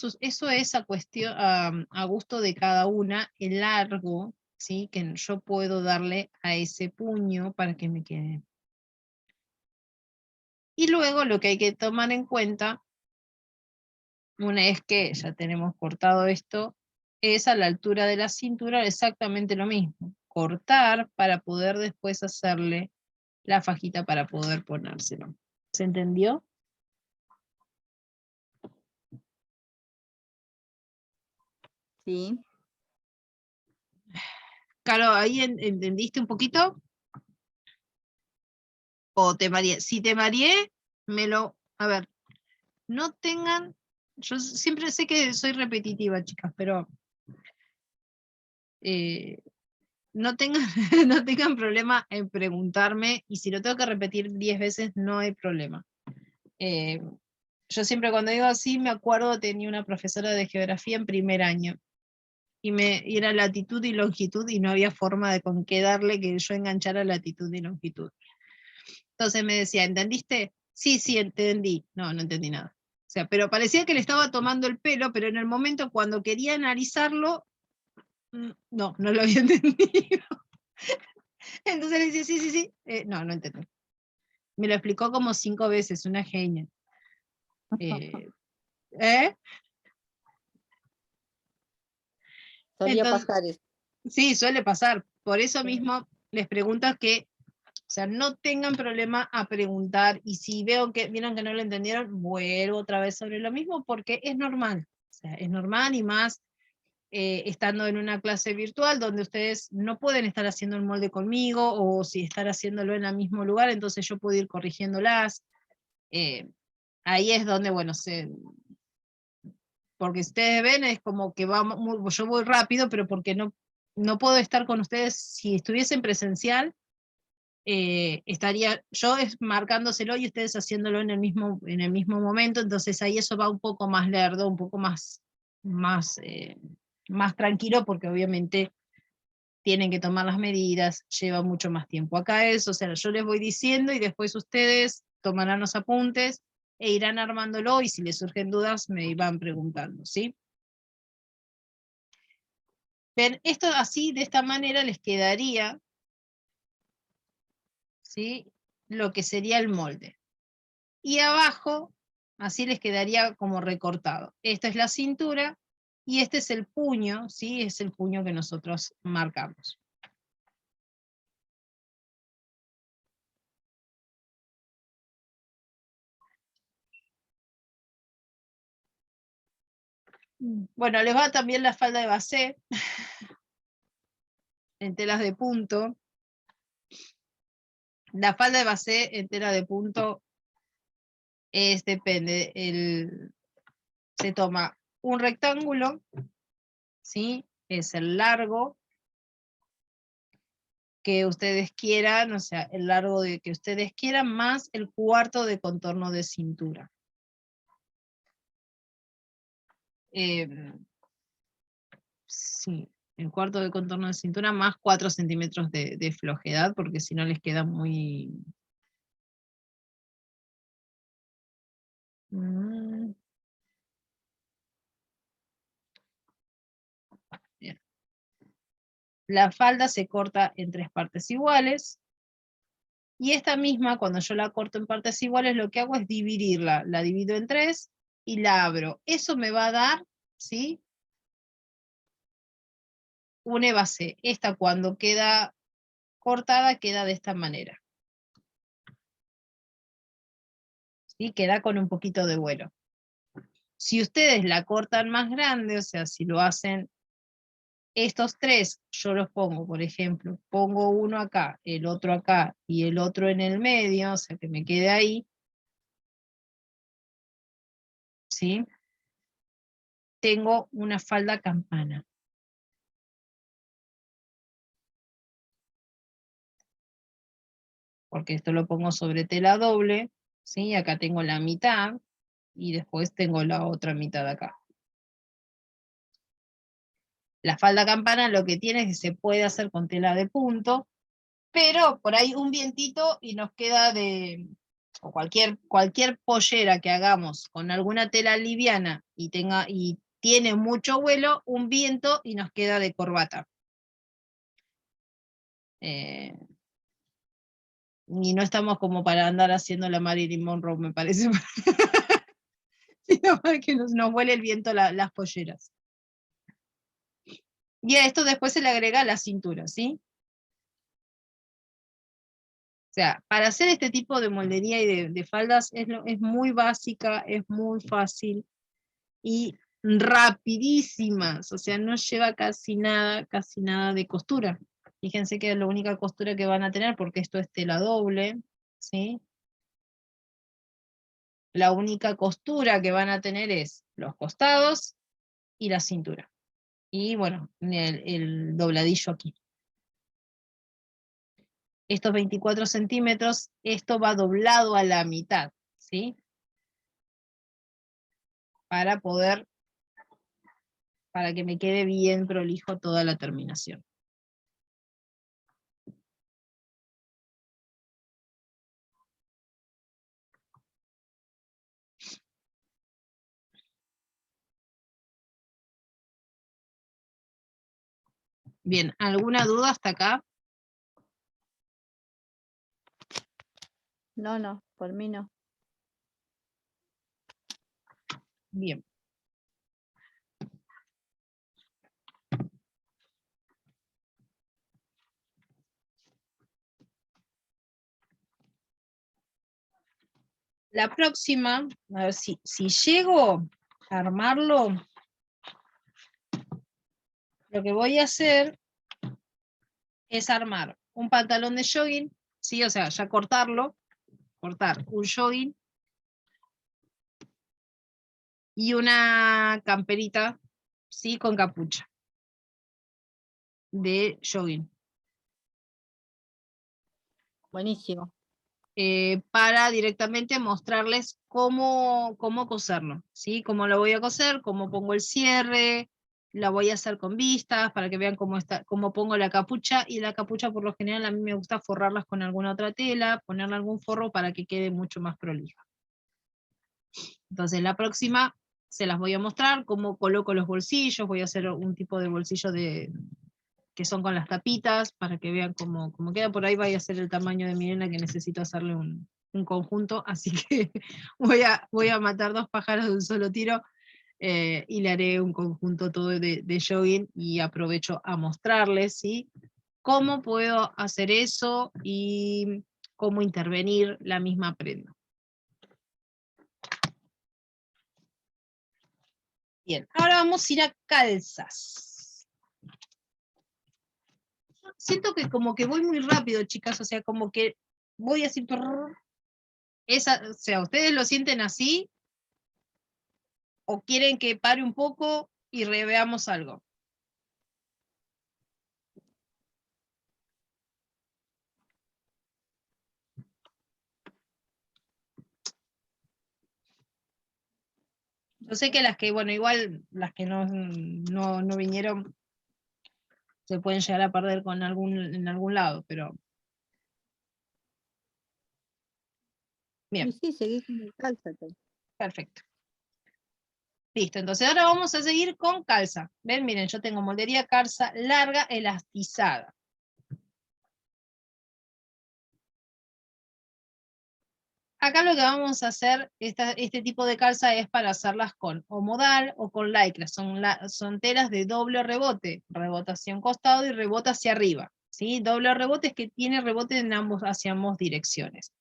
es a cuestión, a gusto de cada una, el largo, ¿sí? Que yo puedo darle a ese puño para que me quede. Y luego lo que hay que tomar en cuenta, una vez que ya tenemos cortado esto, es a la altura de la cintura exactamente lo mismo. Cortar para poder después hacerle la fajita para poder ponérselo. ¿Se entendió? Sí. Caro, ¿ahí entendiste un poquito? ¿O te mareé? Si te mareé, a ver, no tengan... Yo siempre sé que soy repetitiva, chicas, pero no tengan, no tengan problema en preguntarme, y si lo tengo que repetir 10 veces, no hay problema. Yo siempre cuando digo así, me acuerdo, tenía una profesora de geografía en primer año, y era latitud y longitud, y no había forma de con qué darle que yo enganchara latitud y longitud. Entonces me decía, ¿entendiste? Sí, sí, entendí. No, no entendí nada. O sea, pero parecía que le estaba tomando el pelo, pero en el momento cuando quería analizarlo, no lo había entendido. Entonces le decía, sí, sí, sí. No, no entendí. Me lo explicó como 5 veces, una genia. ¿Eh? Solía Entonces, pasar eso. sí, suele pasar. Por eso Sí. mismo les pregunto que, o sea, no tengan problema a preguntar, y si vieron que no lo entendieron, vuelvo otra vez sobre lo mismo, porque es normal. O sea, es normal, y más estando en una clase virtual donde ustedes no pueden estar haciendo el molde conmigo, o si estar haciéndolo en el mismo lugar, entonces yo puedo ir corrigiéndolas. Ahí es donde, bueno, porque ustedes ven, es como que yo voy rápido, pero porque no puedo estar con ustedes. Si estuviese en presencial, estaría yo marcándoselo y ustedes haciéndolo en el mismo momento, entonces ahí eso va un poco más lerdo, un poco más tranquilo, porque obviamente tienen que tomar las medidas, lleva mucho más tiempo. Acá es, o sea, yo les voy diciendo y después ustedes tomarán los apuntes e irán armándolo, y si les surgen dudas me van preguntando, ¿sí? Ven, esto así, de esta manera les quedaría, ¿sí?, lo que sería el molde. Y abajo, así les quedaría como recortado. Esta es la cintura, y este es el puño, ¿sí? Es el puño que nosotros marcamos. Bueno, les va también la falda de base en telas de punto. La falda de base en tela de punto depende. Se toma un rectángulo, ¿sí? Es el largo que ustedes quieran, o sea, el largo de que ustedes quieran, más el cuarto de contorno de cintura. Sí, el cuarto de contorno de cintura más 4 centímetros de flojedad, porque si no les queda muy... Bien. La falda se corta en 3 partes iguales, y esta misma, cuando yo la corto en partes iguales, lo que hago es dividirla. La divido en 3 y la abro. Eso me va a dar, ¿sí?, una base. Esta, cuando queda cortada, queda de esta manera. ¿Sí? Queda con un poquito de vuelo. Si ustedes la cortan más grande, o sea, si lo hacen estos 3, yo los pongo, por ejemplo, pongo uno acá, el otro acá y el otro en el medio, o sea, que me quede ahí, ¿sí? Tengo una falda campana. Porque esto lo pongo sobre tela doble, ¿sí? Acá tengo la mitad, y después tengo la otra mitad acá. La falda campana lo que tiene es que se puede hacer con tela de punto, pero por ahí un vientito y nos queda o cualquier pollera que hagamos con alguna tela liviana y tiene mucho vuelo, un viento y nos queda de corbata. Y no estamos como para andar haciendo la Marilyn Monroe, me parece, sino para que nos vuele el viento las polleras. Y a esto después se le agrega la cintura, ¿sí? O sea, para hacer este tipo de moldería y de faldas es muy básica, es muy fácil, y rapidísimas, o sea, no lleva casi nada de costura. Fíjense que es la única costura que van a tener, porque esto es tela doble, ¿sí? La única costura que van a tener es los costados y la cintura. Y bueno, el dobladillo aquí. Estos 24 centímetros, esto va doblado a la mitad, ¿sí? Para que me quede bien prolijo toda la terminación. Bien, ¿alguna duda hasta acá? No, por mí no. Bien. La próxima, a ver si llego a armarlo, lo que voy a hacer es armar un pantalón de jogging, ¿sí? O sea, ya cortar un jogging y una camperita, ¿sí? Con capucha de jogging. Buenísimo. Para directamente mostrarles cómo coserlo, ¿sí? Cómo lo voy a coser, cómo pongo el cierre, la voy a hacer con vistas, para que vean cómo pongo la capucha, y la capucha por lo general a mí me gusta forrarlas con alguna otra tela, ponerle algún forro para que quede mucho más prolija. Entonces la próxima se las voy a mostrar, cómo coloco los bolsillos, voy a hacer un tipo de bolsillo que son con las tapitas, para que vean cómo queda. Por ahí vaya a ser el tamaño de mi nena, que necesito hacerle un conjunto, así que voy a matar dos pájaros de un solo tiro, y le haré un conjunto todo de jogging, y aprovecho a mostrarles, ¿sí? Cómo puedo hacer eso y cómo intervenir la misma prenda. Bien, ahora vamos a ir a calzas. Siento que como que voy muy rápido, chicas, o sea, como que voy así, o sea, ¿ustedes lo sienten así? ¿O quieren que pare un poco y reveamos algo? Yo sé que las que, bueno, igual las que no vinieron se pueden llegar a perder en algún lado, pero... Bien, Y sí, seguí con el cálzate. perfecto. Listo, entonces ahora vamos a seguir con calza. ¿Ven? Miren, yo tengo moldería calza larga elastizada. Acá lo que vamos a hacer, este tipo de calza es para hacerlas con o modal o con lycra. Son telas de doble rebote, rebota hacia un costado y rebota hacia arriba, ¿sí? Doble rebote es que tiene rebote hacia ambas direcciones.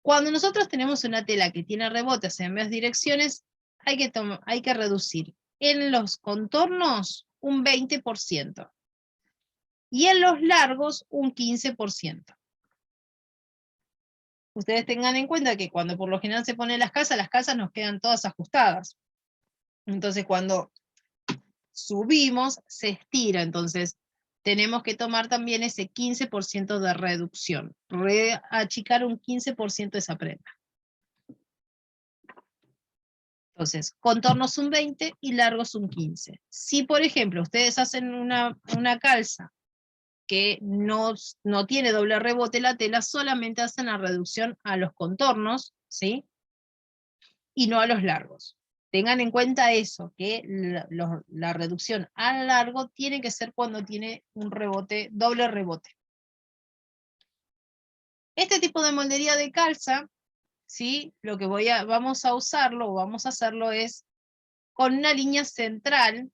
Cuando nosotros tenemos una tela que tiene rebote hacia ambas direcciones, hay que reducir en los contornos un 20% y en los largos un 15%. Ustedes tengan en cuenta que cuando por lo general se ponen las calzas nos quedan todas ajustadas. Entonces cuando subimos, se estira. Entonces tenemos que tomar también ese 15% de reducción. Achicar un 15% esa prenda. Entonces, contornos un 20 y largos un 15. Si, por ejemplo, ustedes hacen una calza que no tiene doble rebote la tela, solamente hacen la reducción a los contornos, ¿sí? Y no a los largos. Tengan en cuenta eso, que la reducción al largo tiene que ser cuando tiene un rebote, doble rebote. Este tipo de moldería de calza, ¿sí? Lo que vamos a usarlo o vamos a hacerlo es con una línea central,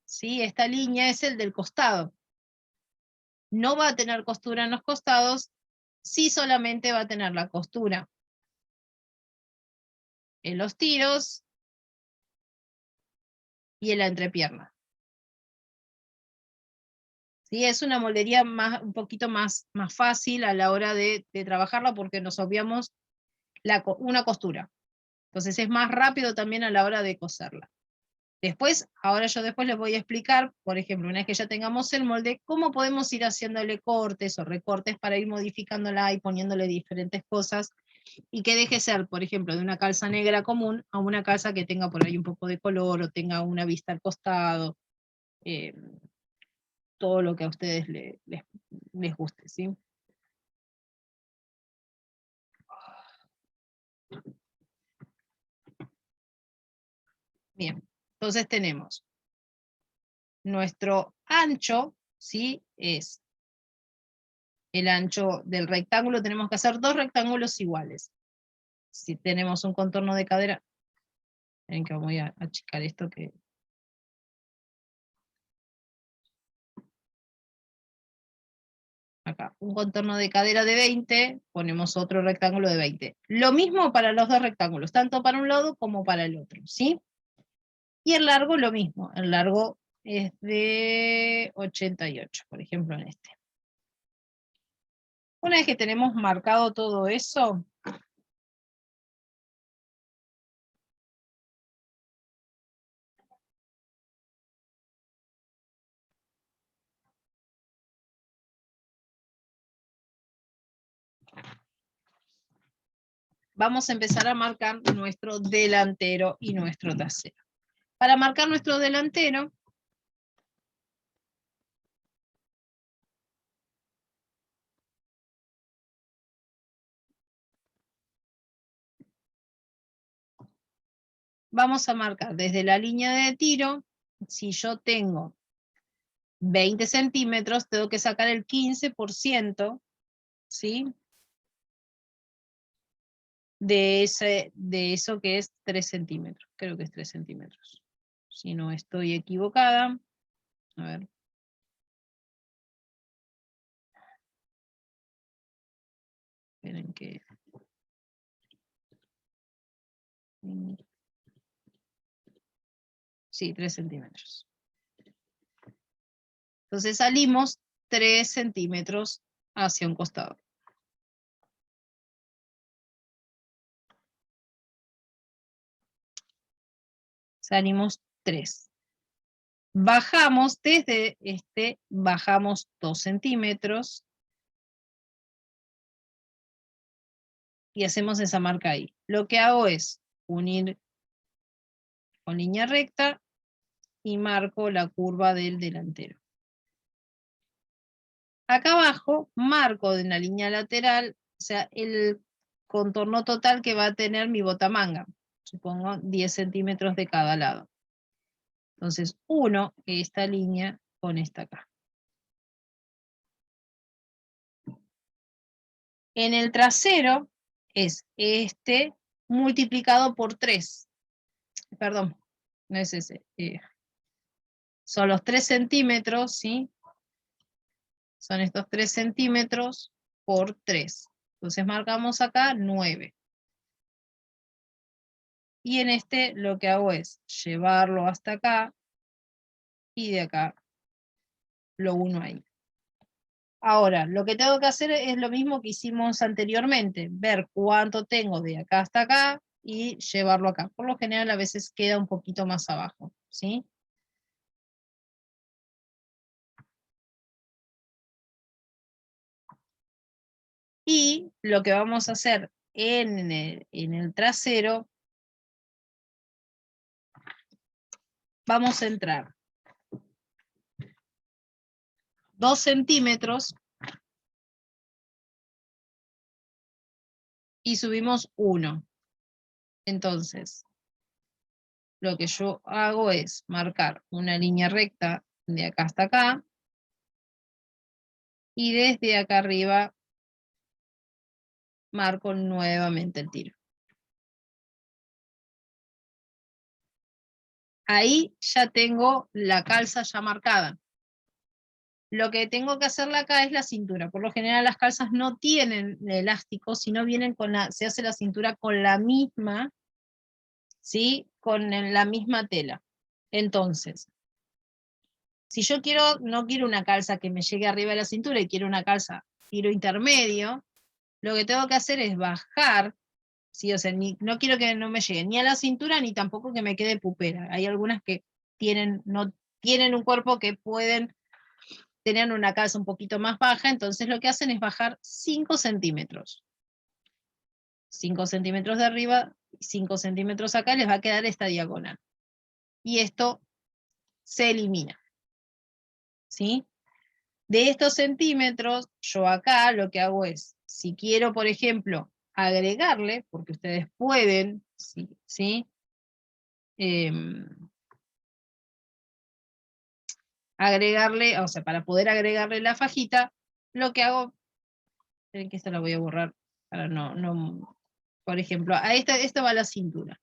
¿sí? Esta línea es el del costado. No va a tener costura en los costados, sí solamente va a tener la costura en los tiros y en la entrepierna. ¿Sí? Es una moldería un poquito más fácil a la hora de trabajarla porque nos obviamos una costura. Entonces es más rápido también a la hora de coserla. Ahora yo después les voy a explicar, por ejemplo, una vez que ya tengamos el molde, cómo podemos ir haciéndole cortes o recortes para ir modificándola y poniéndole diferentes cosas, y que deje ser, por ejemplo, de una calza negra común a una calza que tenga por ahí un poco de color o tenga una vista al costado, todo lo que a ustedes les guste, ¿sí? Bien, entonces tenemos nuestro ancho, ¿sí? Es el ancho del rectángulo, tenemos que hacer 2 rectángulos iguales. Si tenemos un contorno de cadera, ven que voy a achicar esto que... Acá, un contorno de cadera de 20, ponemos otro rectángulo de 20. Lo mismo para los 2 rectángulos, tanto para un lado como para el otro, ¿sí? Y el largo lo mismo, el largo es de 88, por ejemplo en este. Una vez que tenemos marcado todo eso, vamos a empezar a marcar nuestro delantero y nuestro trasero. Para marcar nuestro delantero, vamos a marcar desde la línea de tiro. Si yo tengo 20 centímetros, tengo que sacar el 15%, ¿sí? De eso que es 3 centímetros. Creo que es 3 centímetros. Si no estoy equivocada. A ver. Esperen que... Sí, 3 centímetros. Entonces salimos 3 centímetros hacia un costado. Salimos 3. Bajamos desde bajamos 2 centímetros. Y hacemos esa marca ahí. Lo que hago es unir con línea recta y marco la curva del delantero. Acá abajo marco de una línea lateral, o sea, el contorno total que va a tener mi botamanga. Supongo 10 centímetros de cada lado. Entonces, uno esta línea con esta acá. En el trasero es este multiplicado por 3. Perdón, no es ese. Son los 3 centímetros, ¿sí? Son estos 3 centímetros por 3. Entonces marcamos acá 9. Y en este lo que hago es llevarlo hasta acá y de acá lo uno ahí. Ahora, lo que tengo que hacer es lo mismo que hicimos anteriormente, ver cuánto tengo de acá hasta acá y llevarlo acá. Por lo general a veces queda un poquito más abajo, ¿sí? Y lo que vamos a hacer en el trasero, vamos a entrar 2 centímetros y subimos 1. Entonces, lo que yo hago es marcar una línea recta de acá hasta acá y desde acá arriba marco nuevamente el tiro. Ahí ya tengo la calza ya marcada. Lo que tengo que hacerle acá es la cintura. Por lo general las calzas no tienen elástico, sino vienen se hace la cintura con la misma, ¿sí? Con la misma tela. Entonces, si yo no quiero una calza que me llegue arriba de la cintura y quiero una calza tiro intermedio, lo que tengo que hacer es bajar, ¿sí? O sea, no quiero que no me llegue ni a la cintura ni tampoco que me quede pupera. Hay algunas que no tienen un cuerpo que pueden tener una calza un poquito más baja, entonces lo que hacen es bajar 5 centímetros. 5 centímetros de arriba, 5 centímetros acá, les va a quedar esta diagonal. Y esto se elimina. ¿Sí? De estos centímetros, yo acá lo que hago es, si quiero, por ejemplo, agregarle, porque ustedes pueden, ¿sí? Agregarle, o sea, para poder agregarle la fajita, lo que hago, esperen que esta la voy a borrar, para no, por ejemplo, a esta va la cintura.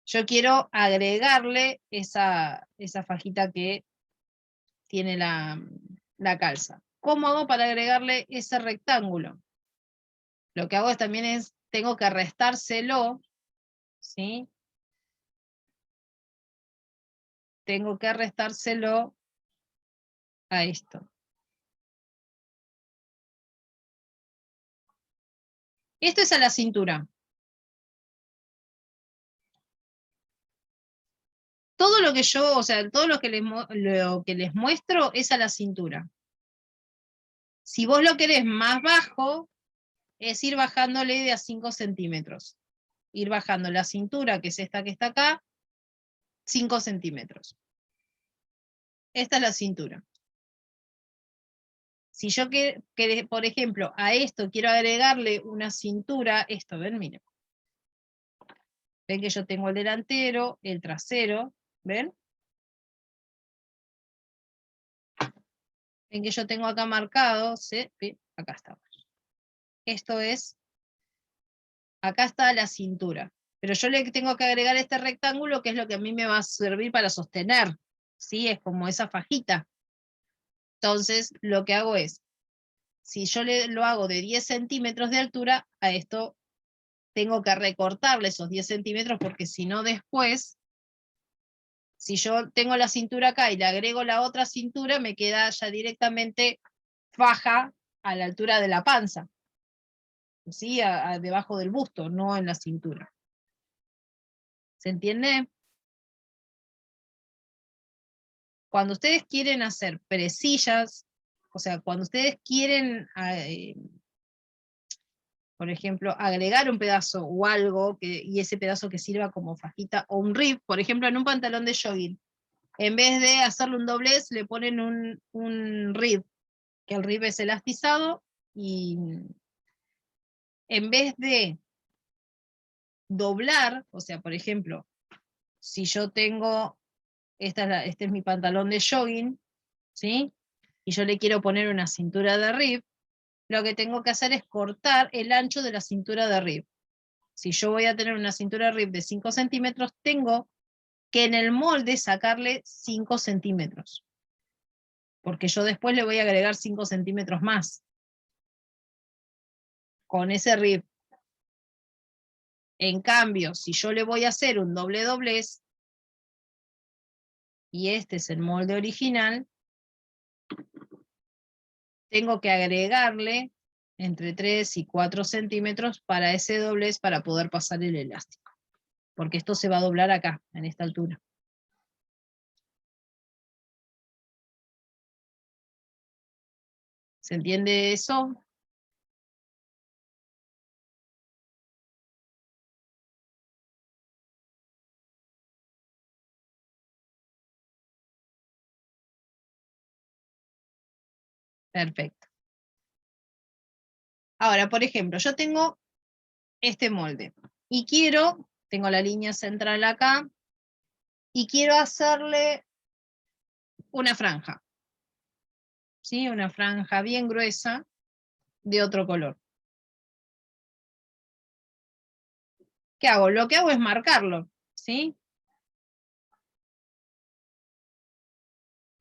Yo quiero agregarle esa fajita que tiene la calza. ¿Cómo hago para agregarle ese rectángulo? Lo que hago también es, tengo que restárselo, ¿sí? Tengo que restárselo a esto. Esto es a la cintura. Todo lo que yo, o sea, todo lo que les muestro es a la cintura. Si vos lo querés más bajo, es ir bajándole de a 5 centímetros. Ir bajando la cintura, que es esta que está acá, 5 centímetros. Esta es la cintura. Si yo, por ejemplo, a esto quiero agregarle una cintura, esto, ven, miren. Ven que yo tengo el delantero, el trasero, ¿ven? Ven que yo tengo acá marcado, ¿sí? Acá estamos. Esto es, acá está la cintura. Pero yo le tengo que agregar este rectángulo, que es lo que a mí me va a servir para sostener, ¿sí? Es como esa fajita. Entonces, lo que hago es, si yo lo hago de 10 centímetros de altura, a esto tengo que recortarle esos 10 centímetros, porque si no después, si yo tengo la cintura acá y le agrego la otra cintura, me queda ya directamente faja a la altura de la panza, ¿sí? Debajo del busto, no en la cintura. ¿Se entiende? Cuando ustedes quieren hacer presillas, o sea, cuando ustedes quieren, por ejemplo, agregar un pedazo o algo, y ese pedazo que sirva como fajita, o un rib, por ejemplo, en un pantalón de jogging, en vez de hacerle un doblez, le ponen un rib, que el rib es elastizado, y en vez de doblar, o sea, por ejemplo, si yo tengo, este es mi pantalón de jogging, ¿sí? Y yo le quiero poner una cintura de rib, lo que tengo que hacer es cortar el ancho de la cintura de rib. Si yo voy a tener una cintura de rib de 5 centímetros, tengo que en el molde sacarle 5 centímetros. Porque yo después le voy a agregar 5 centímetros más. Con ese rib. En cambio, si yo le voy a hacer un doble doblez, y este es el molde original, tengo que agregarle entre 3 y 4 centímetros para ese doblez para poder pasar el elástico. Porque esto se va a doblar acá, en esta altura. ¿Se entiende eso? Perfecto. Ahora, por ejemplo, yo tengo este molde y tengo la línea central acá, y quiero hacerle una franja. ¿Sí? Una franja bien gruesa de otro color. ¿Qué hago? Lo que hago es marcarlo, ¿sí?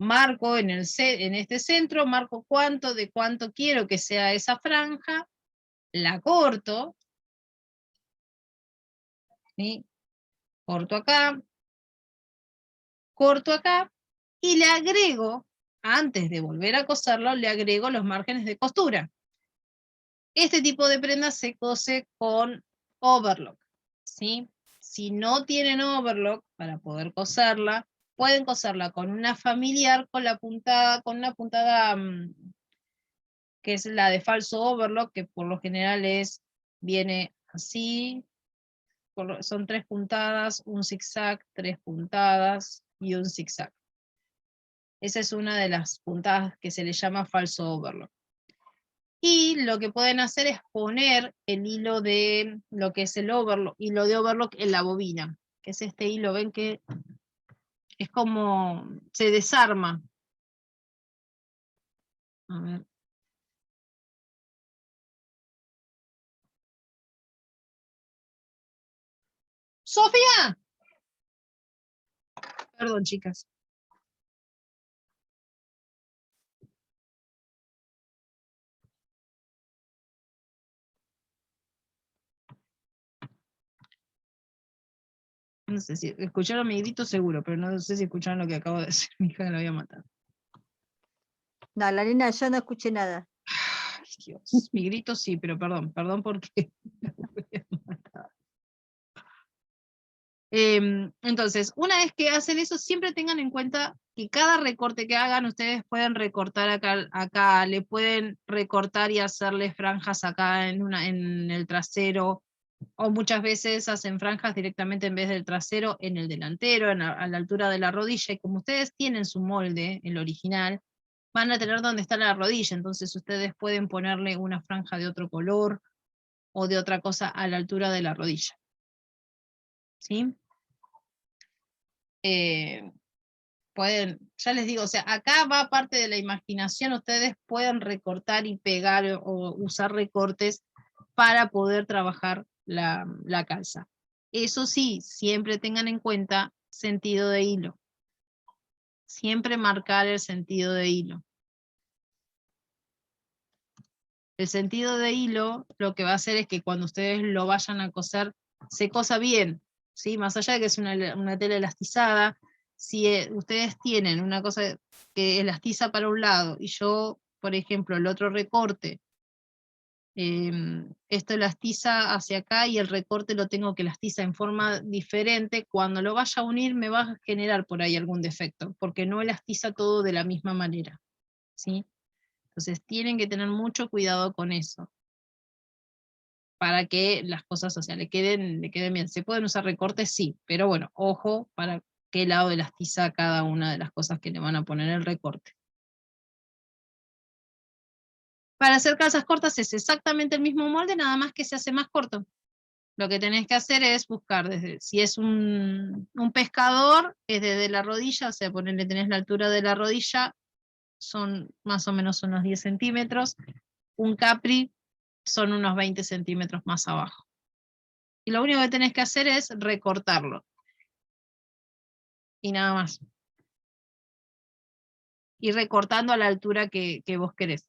Marco en este centro, marco de cuánto quiero que sea esa franja, la corto, ¿sí? Corto acá, corto acá y le agrego, antes de volver a coserlo, le agrego los márgenes de costura. Este tipo de prenda se cose con overlock, ¿sí? Si no tienen overlock para poder coserla, pueden coserla con una familiar con la puntada, con una puntada que es la de falso overlock, que por lo general viene así, son 3 puntadas, un zigzag, 3 puntadas y un zigzag. Esa es una de las puntadas que se le llama falso overlock. Y lo que pueden hacer es poner el hilo de lo que es el overlock, hilo de overlock en la bobina, que es este hilo, ven que es como se desarma. A ver. ¡Sofía! Perdón, chicas. No sé si escucharon mi grito seguro, pero no sé si escucharon lo que acabo de decir. Mi hija la voy a matar. No, la nena, yo no escuché nada. Ay, Dios. Mi grito sí, pero perdón porque la voy a matar. Entonces, una vez que hacen eso, siempre tengan en cuenta que cada recorte que hagan, ustedes pueden recortar acá, le pueden recortar y hacerle franjas acá en el trasero, o muchas veces hacen franjas directamente en vez del trasero en el delantero, a la altura de la rodilla, y como ustedes tienen su molde, el original, van a tener donde está la rodilla, entonces ustedes pueden ponerle una franja de otro color o de otra cosa a la altura de la rodilla. ¿Sí? Ya les digo, o sea, acá va parte de la imaginación, ustedes pueden recortar y pegar o usar recortes para poder trabajar la calza. Eso sí, siempre tengan en cuenta sentido de hilo. Siempre marcar el sentido de hilo. El sentido de hilo lo que va a hacer es que cuando ustedes lo vayan a coser, se cosa bien, ¿sí? Más allá de que es una tela elastizada, si ustedes tienen una cosa que elastiza para un lado y yo, por ejemplo, el otro recorte, esto elastiza hacia acá y el recorte lo tengo que elastizar en forma diferente, cuando lo vaya a unir me va a generar por ahí algún defecto, porque no elastiza todo de la misma manera, ¿sí? Entonces tienen que tener mucho cuidado con eso, para que las cosas, o sea, le queden bien. ¿Se pueden usar recortes? Sí, pero bueno, ojo para qué lado elastiza cada una de las cosas que le van a poner el recorte. Para hacer calzas cortas es exactamente el mismo molde, nada más que se hace más corto. Lo que tenés que hacer es buscar, si es un pescador, es desde la rodilla, o sea, ponerle, tenés la altura de la rodilla, son más o menos unos 10 centímetros. Un capri son unos 20 centímetros más abajo. Y lo único que tenés que hacer es recortarlo. Y nada más. Ir recortando a la altura que vos querés.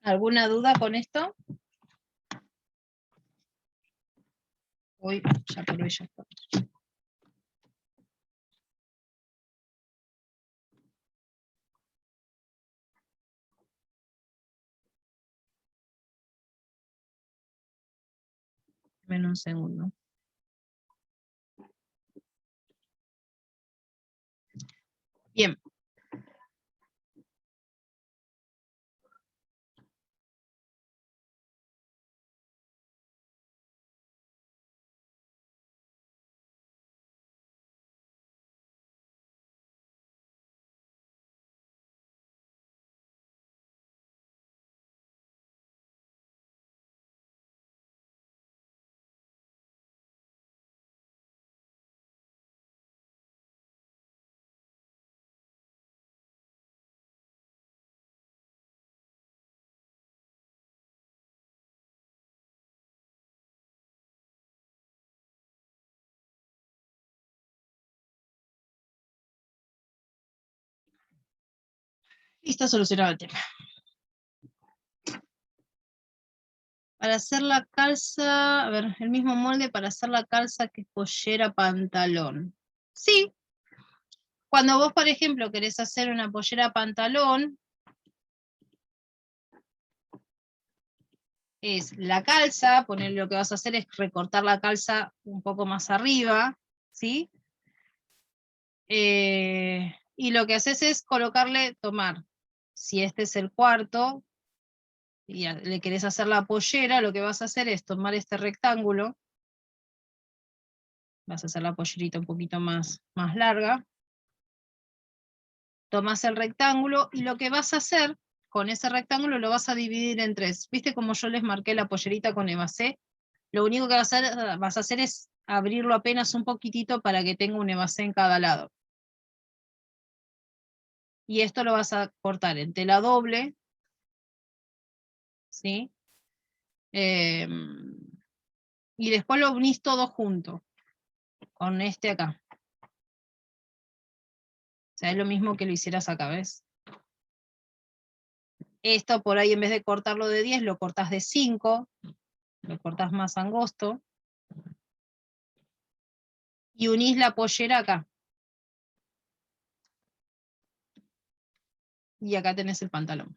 ¿Alguna duda con esto? Hoy ya por hoy ya está. Dame un segundo. Bien. Y está solucionado el tema. Para hacer la calza, a ver, el mismo molde para hacer la calza que es pollera pantalón. Sí. Cuando vos, por ejemplo, querés hacer una pollera pantalón, es la calza, poner lo que vas a hacer es recortar la calza un poco más arriba, ¿sí? Y lo que haces es colocarle, tomar, si este es el cuarto, y le querés hacer la pollera, lo que vas a hacer es tomar este rectángulo, vas a hacer la pollerita un poquito más larga, tomás el rectángulo y lo que vas a hacer con ese rectángulo lo vas a dividir en 3. ¿Viste como yo les marqué la pollerita con evasé? Lo único que vas a hacer es abrirlo apenas un poquitito para que tenga un evasé en cada lado. Y esto lo vas a cortar en tela doble, ¿sí? Y después lo unís todo junto, con este acá. O sea, es lo mismo que lo hicieras acá, ¿ves? Esto por ahí en vez de cortarlo de 10, lo cortás de 5, lo cortás más angosto. Y unís la pollera acá. Y acá tenés el pantalón.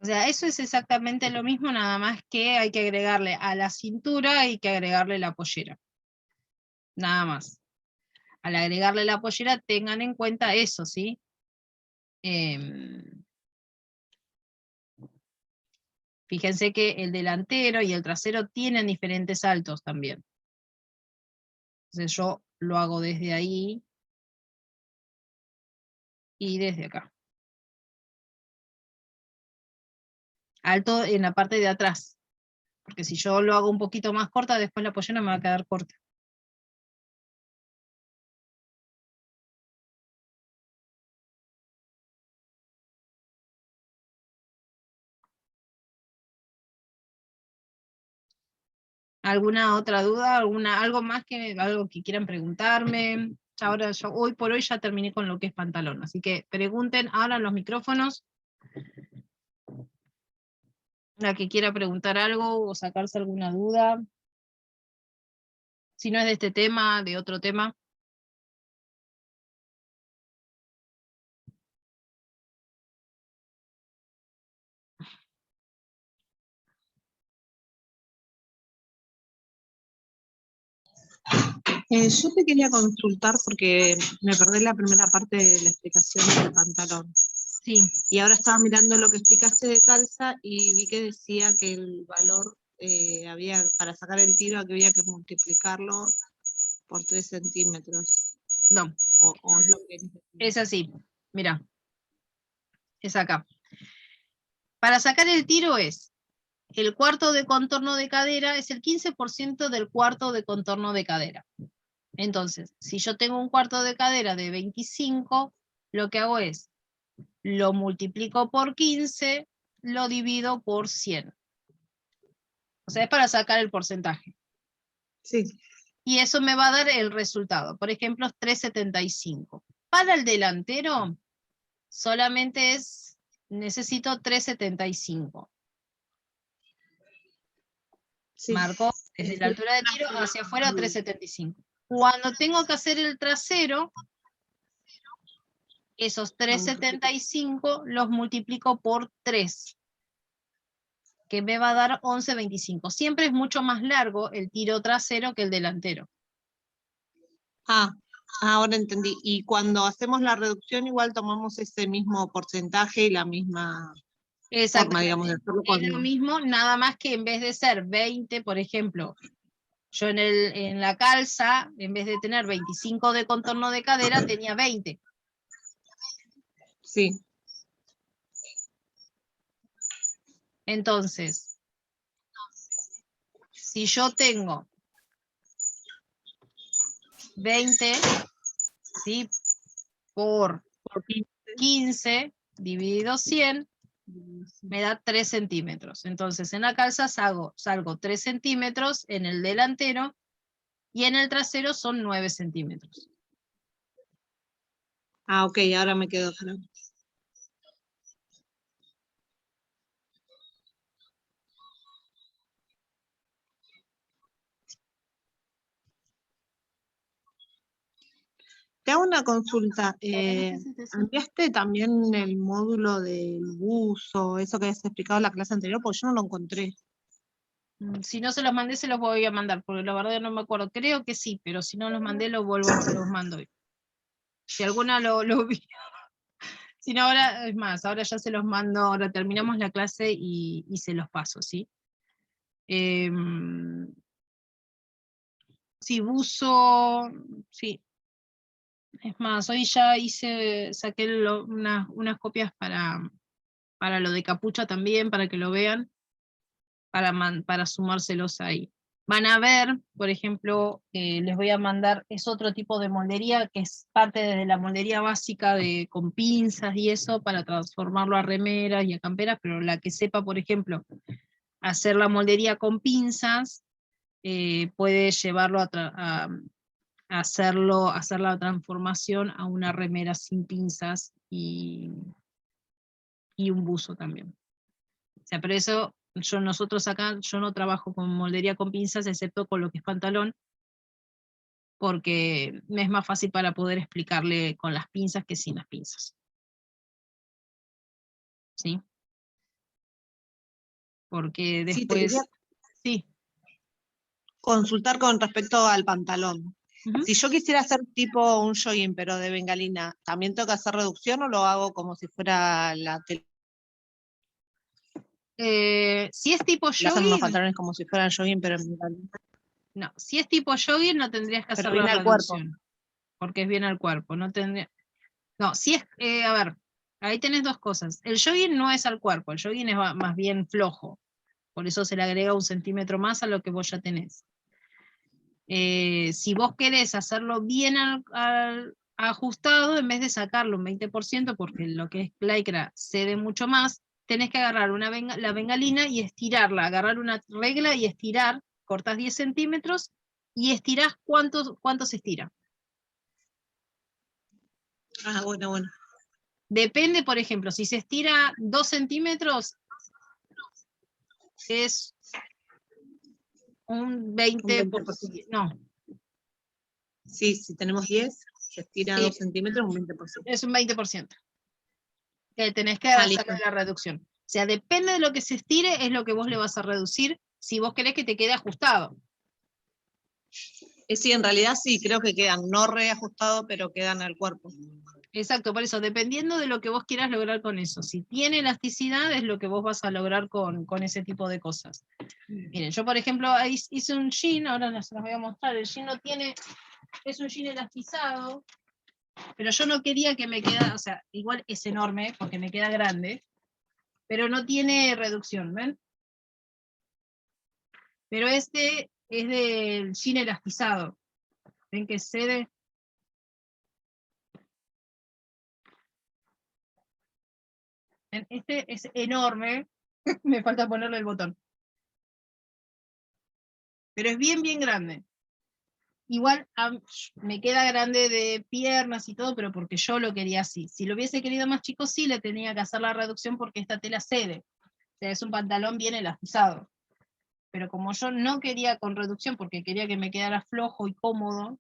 O sea, eso es exactamente lo mismo, nada más que hay que agregarle a la cintura, hay que agregarle la pollera. Nada más. Al agregarle la pollera, tengan en cuenta eso, ¿sí? Fíjense que el delantero y el trasero tienen diferentes saltos también. Entonces yo lo hago desde ahí y desde acá. Alto en la parte de atrás. Porque si yo lo hago un poquito más corta, después la pollera me va a quedar corta. ¿Alguna otra duda? ¿Algo más algo que quieran preguntarme? Ahora yo hoy por hoy ya terminé con lo que es pantalón, así que pregunten ahora en los micrófonos. La que quiera preguntar algo o sacarse alguna duda. Si no es de este tema, de otro tema. Yo te quería consultar porque me perdí la primera parte de la explicación del pantalón. Sí. Y ahora estaba mirando lo que explicaste de calza y vi que decía que el valor para sacar el tiro había que multiplicarlo por 3 centímetros. No. O es lo que es así. Mira. Es acá. Para sacar el tiro es el cuarto de contorno de cadera, es el 15% del cuarto de contorno de cadera. Entonces, si yo tengo un cuarto de cadera de 25, lo que hago es, lo multiplico por 15, lo divido por 100. O sea, es para sacar el porcentaje. Sí. Y eso me va a dar el resultado. Por ejemplo, 3,75. Para el delantero, solamente necesito 3,75. Sí. Marco desde la altura de tiro hacia afuera 3,75. Cuando tengo que hacer el trasero, esos 3,75 los multiplico por 3, que me va a dar 11,25. Siempre es mucho más largo el tiro trasero que el delantero. Ahora entendí. Y cuando hacemos la reducción, igual tomamos ese mismo porcentaje y la misma forma, digamos, de hacerlo. Es lo mismo, nada más que en vez de ser 20, por ejemplo, yo en la calza, en vez de tener 25 de contorno de cadera, tenía 20. Sí. Entonces, si yo tengo 20, ¿sí? Por 15 dividido 100, me da 3 centímetros. Entonces en la calza salgo 3 centímetros en el delantero y en el trasero son 9 centímetros. Ah, ok, ahora me quedo claro. Te hago una consulta. ¿Enviaste también el módulo del buzo, eso que habías explicado en la clase anterior? Porque yo no lo encontré. Si no se los mandé, se los voy a mandar, porque la verdad no me acuerdo. Creo que sí, pero si no los mandé, los mando hoy. Si alguna lo vi. Si no, ahora, es más, ahora ya se los mando, ahora terminamos la clase y se los paso, ¿sí? Sí, buzo, sí. Es más, hoy ya saqué unas copias para lo de capucha también, para que lo vean, para sumárselos ahí. Van a ver, por ejemplo, les voy a mandar, es otro tipo de moldería, que es parte de la moldería básica con pinzas y eso, para transformarlo a remeras y a camperas, pero la que sepa, por ejemplo, hacer la moldería con pinzas, puede llevarlo hacer la transformación a una remera sin pinzas y un buzo también. O sea, pero eso, nosotros acá, yo no trabajo con moldería con pinzas, excepto con lo que es pantalón, porque me es más fácil para poder explicarle con las pinzas que sin las pinzas. ¿Sí? Porque Sí, te quería después, sí. consultar con respecto al pantalón. Ujú. Si yo quisiera hacer tipo un jogging, pero de bengalina, ¿también tengo que hacer reducción o lo hago como si fuera la tela? Si es tipo Le hacen unos jogging, pantalones como si fueran jogging, pero en bengalina. no, si es tipo jogging no tendrías que Pero hacer la viene al cuerpo. reducción, porque es bien al cuerpo, no tendría. No, si es, a ver, ahí tenés dos cosas. El jogging no es al cuerpo, el jogging es más bien flojo, por eso se le agrega 1 centímetro más a lo que vos ya tenés. Si vos querés hacerlo bien ajustado, en vez de sacarlo un 20%, porque lo que es lycra cede mucho más, tenés que agarrar la bengalina y estirarla, agarrar una regla y estirar, cortás 10 centímetros y estirás cuánto se estira. Ah, bueno, bueno. Depende, por ejemplo, si se estira 2 centímetros, es un 20%, no, Sí, si tenemos 10, se estira sí, 2 centímetros, un 20%. es un 20%. Que tenés que Ah, hacerle listo. la reducción. O sea, depende de lo que se estire, es lo que vos le vas a reducir si vos querés que te quede ajustado. Sí, en realidad sí, creo que quedan no reajustados, pero quedan al cuerpo. Exacto, por eso, dependiendo de lo que vos quieras lograr con eso. Si tiene elasticidad, es lo que vos vas a lograr con ese tipo de cosas. Miren, yo por ejemplo hice un jean, ahora se los voy a mostrar, el jean no tiene, es un jean elastizado, pero yo no quería que me quedara, o sea, igual es enorme porque me queda grande, pero no tiene reducción, ¿ven? Pero este es del jean elastizado. ¿Ven que cede? Este es enorme, me falta ponerle el botón. Pero es bien, bien grande. Igual me queda grande de piernas y todo, pero porque yo lo quería así. Si lo hubiese querido más chico, sí le tenía que hacer la reducción porque esta tela cede. O sea, es un pantalón bien elastizado. Pero como yo no quería con reducción porque quería que me quedara flojo y cómodo,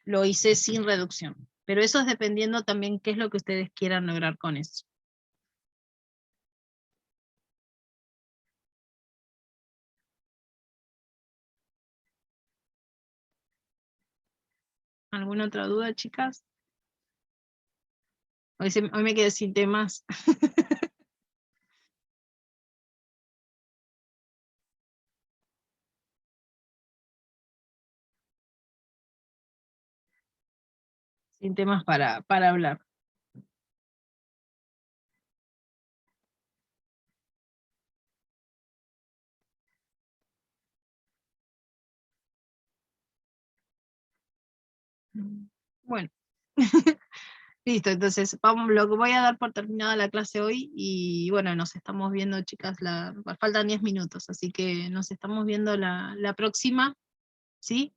lo hice sin reducción. Pero eso es dependiendo también qué es lo que ustedes quieran lograr con eso. ¿Alguna otra duda, chicas? Hoy me quedé sin temas. Sin temas para hablar. Bueno. Listo, entonces lo que voy a dar por terminada la clase hoy y bueno, nos estamos viendo, chicas, faltan 10 minutos, así que nos estamos viendo la próxima, ¿sí?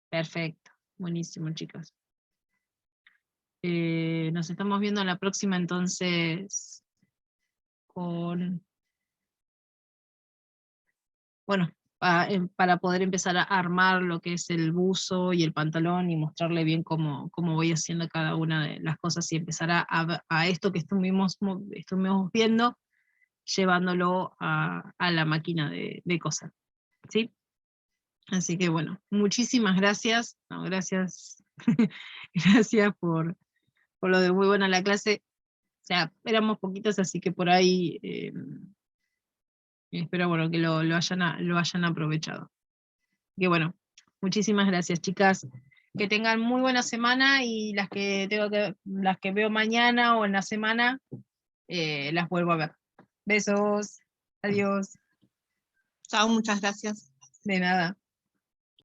Perfecto, buenísimo, chicas. Nos estamos viendo la próxima entonces bueno, para poder empezar a armar lo que es el buzo y el pantalón y mostrarle bien cómo voy haciendo cada una de las cosas y empezar a esto que estuvimos viendo, llevándolo a la máquina de coser, ¿sí? Así que bueno, muchísimas gracias. No, gracias. Gracias por lo de muy buena la clase. O sea, éramos poquitos, así que por ahí espero bueno, que lo hayan aprovechado. Que bueno, muchísimas gracias, chicas. Que tengan muy buena semana y las que veo mañana o en la semana, las vuelvo a ver. Besos. Adiós. Chao, muchas gracias. De nada.